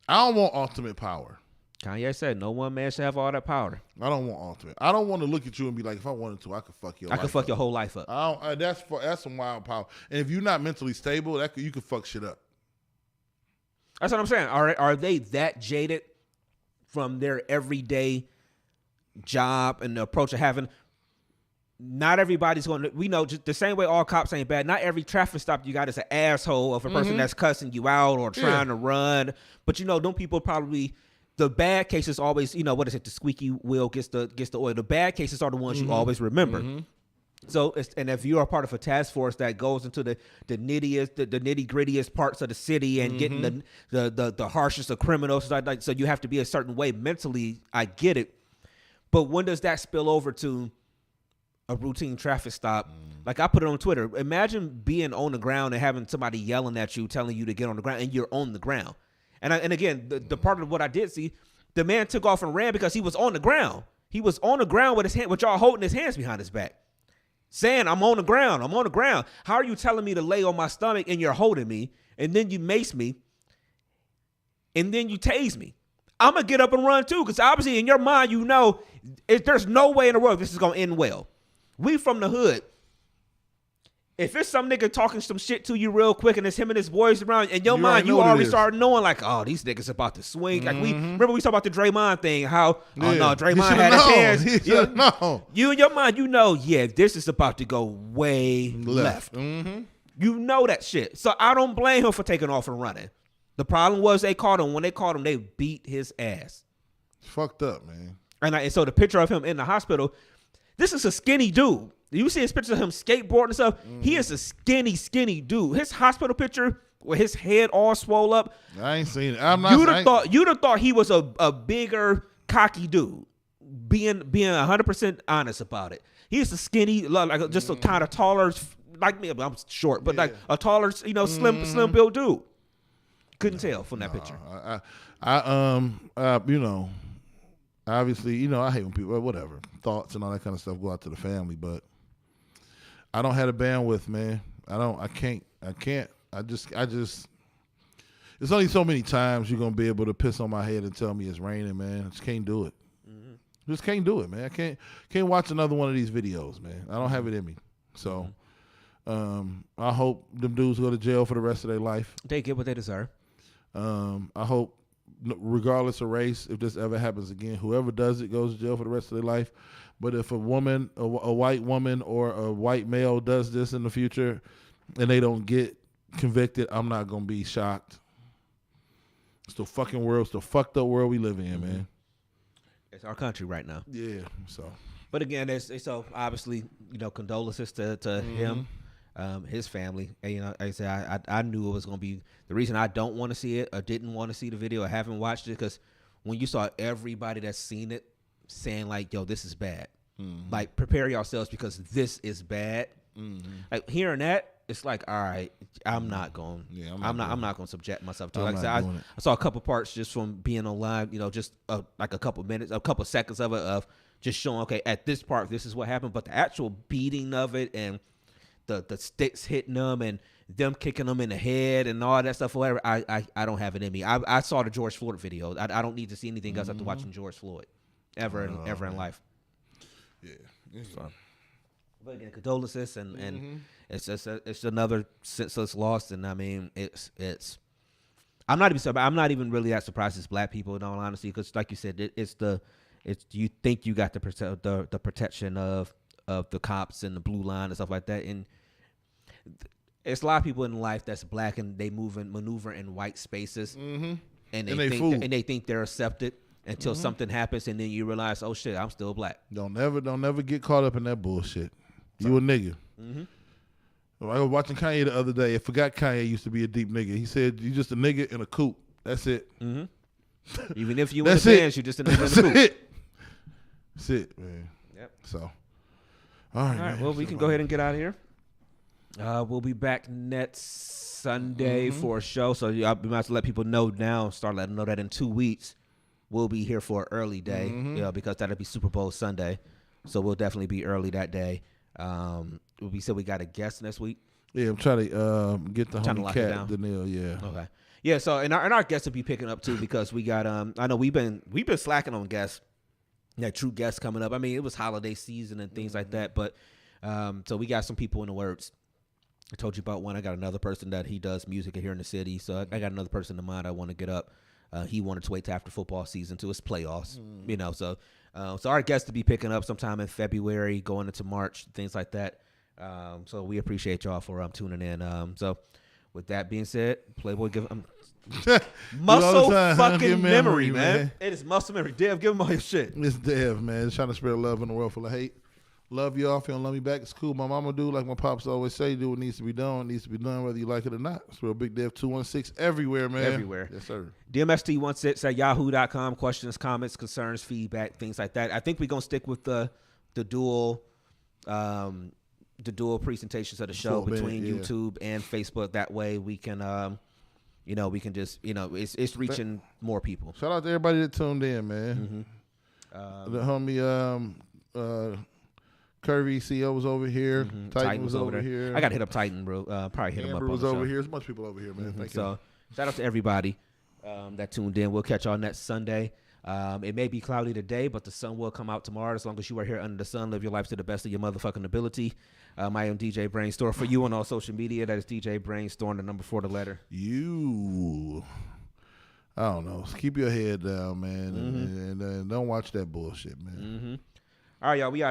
I don't want ultimate power. Kanye said no one man should have all that power. I don't want ultimate. I don't want to look at you and be like, if I wanted to, I could fuck your life up. Your whole life up. That's some wild power. And if you're not mentally stable, you could fuck shit up. That's what I'm saying. Are they that jaded from their everyday job and the approach of having? Not everybody's going to. We know just the same way all cops ain't bad. Not every traffic stop you got is an asshole of a person that's cussing you out or trying to run. But them people probably. The bad cases always, what is it? The squeaky wheel gets the oil. The bad cases are the ones you always remember. So, and if you are part of a task force that goes into the nitty grittiest parts of the city and getting the harshest of criminals, so you have to be a certain way mentally. I get it, but when does that spill over to a routine traffic stop? Like I put it on Twitter. Imagine being on the ground and having somebody yelling at you, telling you to get on the ground, and you're on the ground. And again, the part of what I did see, the man took off and ran because he was on the ground. He was on the ground with y'all holding his hands behind his back, saying, I'm on the ground. I'm on the ground. How are you telling me to lay on my stomach and you're holding me, and then you mace me, and then you tase me? I'm going to get up and run too, because obviously in your mind, there's no way in the world this is going to end well. We from the hood. If it's some nigga talking some shit to you real quick and it's him and his boys around, in your mind, you already start knowing like, oh, these niggas about to swing. Like we talked about the Draymond thing, how, oh no, Draymond had his hands. You in your mind, this is about to go way left. You know that shit. So I don't blame him for taking off and running. The problem was they caught him. When they caught him, they beat his ass. It's fucked up, man. And so the picture of him in the hospital, this is a skinny dude. You see his picture of him skateboarding and stuff. He is a skinny dude. His hospital picture with his head all swole up. I ain't seen it. You'd have thought he was a bigger, cocky dude. Being 100% honest about it. He's a skinny, like just a kind of taller, like me. I'm short, but like a taller, slim built dude. Couldn't tell from that picture. obviously, you know, I hate when people, whatever, thoughts and all that kind of stuff go out to the family, but I don't have the bandwidth, man. I can't. I just, there's only so many times you're going to be able to piss on my head and tell me it's raining, man. I just can't do it. Just can't do it, man. I can't watch another one of these videos, man. I don't have it in me. So I hope them dudes go to jail for the rest of their life. They get what they deserve. I hope, regardless of race, if this ever happens again, whoever does it goes to jail for the rest of their life. But if a woman, a white woman or a white male does this in the future and they don't get convicted, I'm not going to be shocked. It's the fucking world. It's the fucked up world we live in, man. It's our country right now. Yeah, so. But again, so obviously, you know, condolences to him, his family. And, you know, like I said, I knew it was going to be the reason I don't want to see it or didn't want to see the video or haven't watched it, because when you saw everybody that's seen it saying like, yo, this is bad. Like, prepare yourselves because this is bad. Like, hearing that, it's like, all right, I'm not going. Yeah, I'm not going to subject myself to it. Like I said, I saw a couple parts just from being online. You know, just like a couple minutes, a couple seconds of it of just showing, okay, at this part, this is what happened. But the actual beating of it and the sticks hitting them and them kicking them in the head and all that stuff, whatever, I don't have it in me. I saw the George Floyd video. I don't need to see anything else after watching George Floyd ever in life. Yeah. So, but again, condolences and it's another senseless loss, and I mean it's. I'm not even really that surprised it's black people, in all honesty, because like you said, it's you think you got the protection of the cops and the blue line and stuff like that, and it's a lot of people in life that's black and they maneuver in white spaces, and they think they're accepted until something happens, and then you realize, oh shit, I'm still black. Don't never get caught up in that bullshit. You a nigga. I was watching Kanye the other day. I forgot Kanye used to be a deep nigga. He said, you just a nigga in a coupe. That's it. Even if you in the Benz, you just a nigga in a coupe. That's it, man. Yep. So, all right, man. Well, we can go ahead and get out of here. We'll be back next Sunday for a show. So we might have to let people know now, start letting them know that in 2 weeks, we'll be here for an early day, because that'll be Super Bowl Sunday. So we'll definitely be early that day. We said we got a guest next week. Yeah, I'm trying to get the homie Cat Danielle. Yeah. Okay. Yeah. So and our guests will be picking up too, because we got I know we've been slacking on guests. Yeah, true guests coming up. I mean, it was holiday season and things like that, but so we got some people in the works. I told you about one. I got another person that he does music here in the city. So I got another person in mind I want to get up. He wanted to wait till after football season to his playoffs, you know. So our guests to be picking up sometime in February, going into March, things like that. So we appreciate y'all for tuning in. So with that being said, Playboy, give muscle fucking memory, man. It is muscle memory. Dev, give him all your shit. It's Dev, man. It's trying to spread love in a world full of hate. Love y'all. If you don't love me back, it's cool. My mama do, like my pops always say, do what needs to be done. It needs to be done whether you like it or not. It's Real Big Dev 216 everywhere, man. Everywhere. Yes, sir. DMST16 at yahoo.com. Questions, comments, concerns, feedback, things like that. I think we're going to stick with the dual presentations of the show between YouTube and Facebook. That way we can, we can just, it's reaching more people. Shout out to everybody that tuned in, man. The homie, Curvy CEO was over here. Titan was over here. I got to hit up Titan, bro. Probably hit him up. Amber was over here. There's a bunch of people over here, man. Thank you. So shout out to everybody that tuned in. We'll catch y'all next Sunday. It may be cloudy today, but the sun will come out tomorrow. As long as you are here under the sun, live your life to the best of your motherfucking ability. I am DJ Brainstor. For you on all social media, that is DJ Brainstorm, the number 4, the letter. I don't know. Keep your head down, man, and don't watch that bullshit, man. All right, y'all. We out.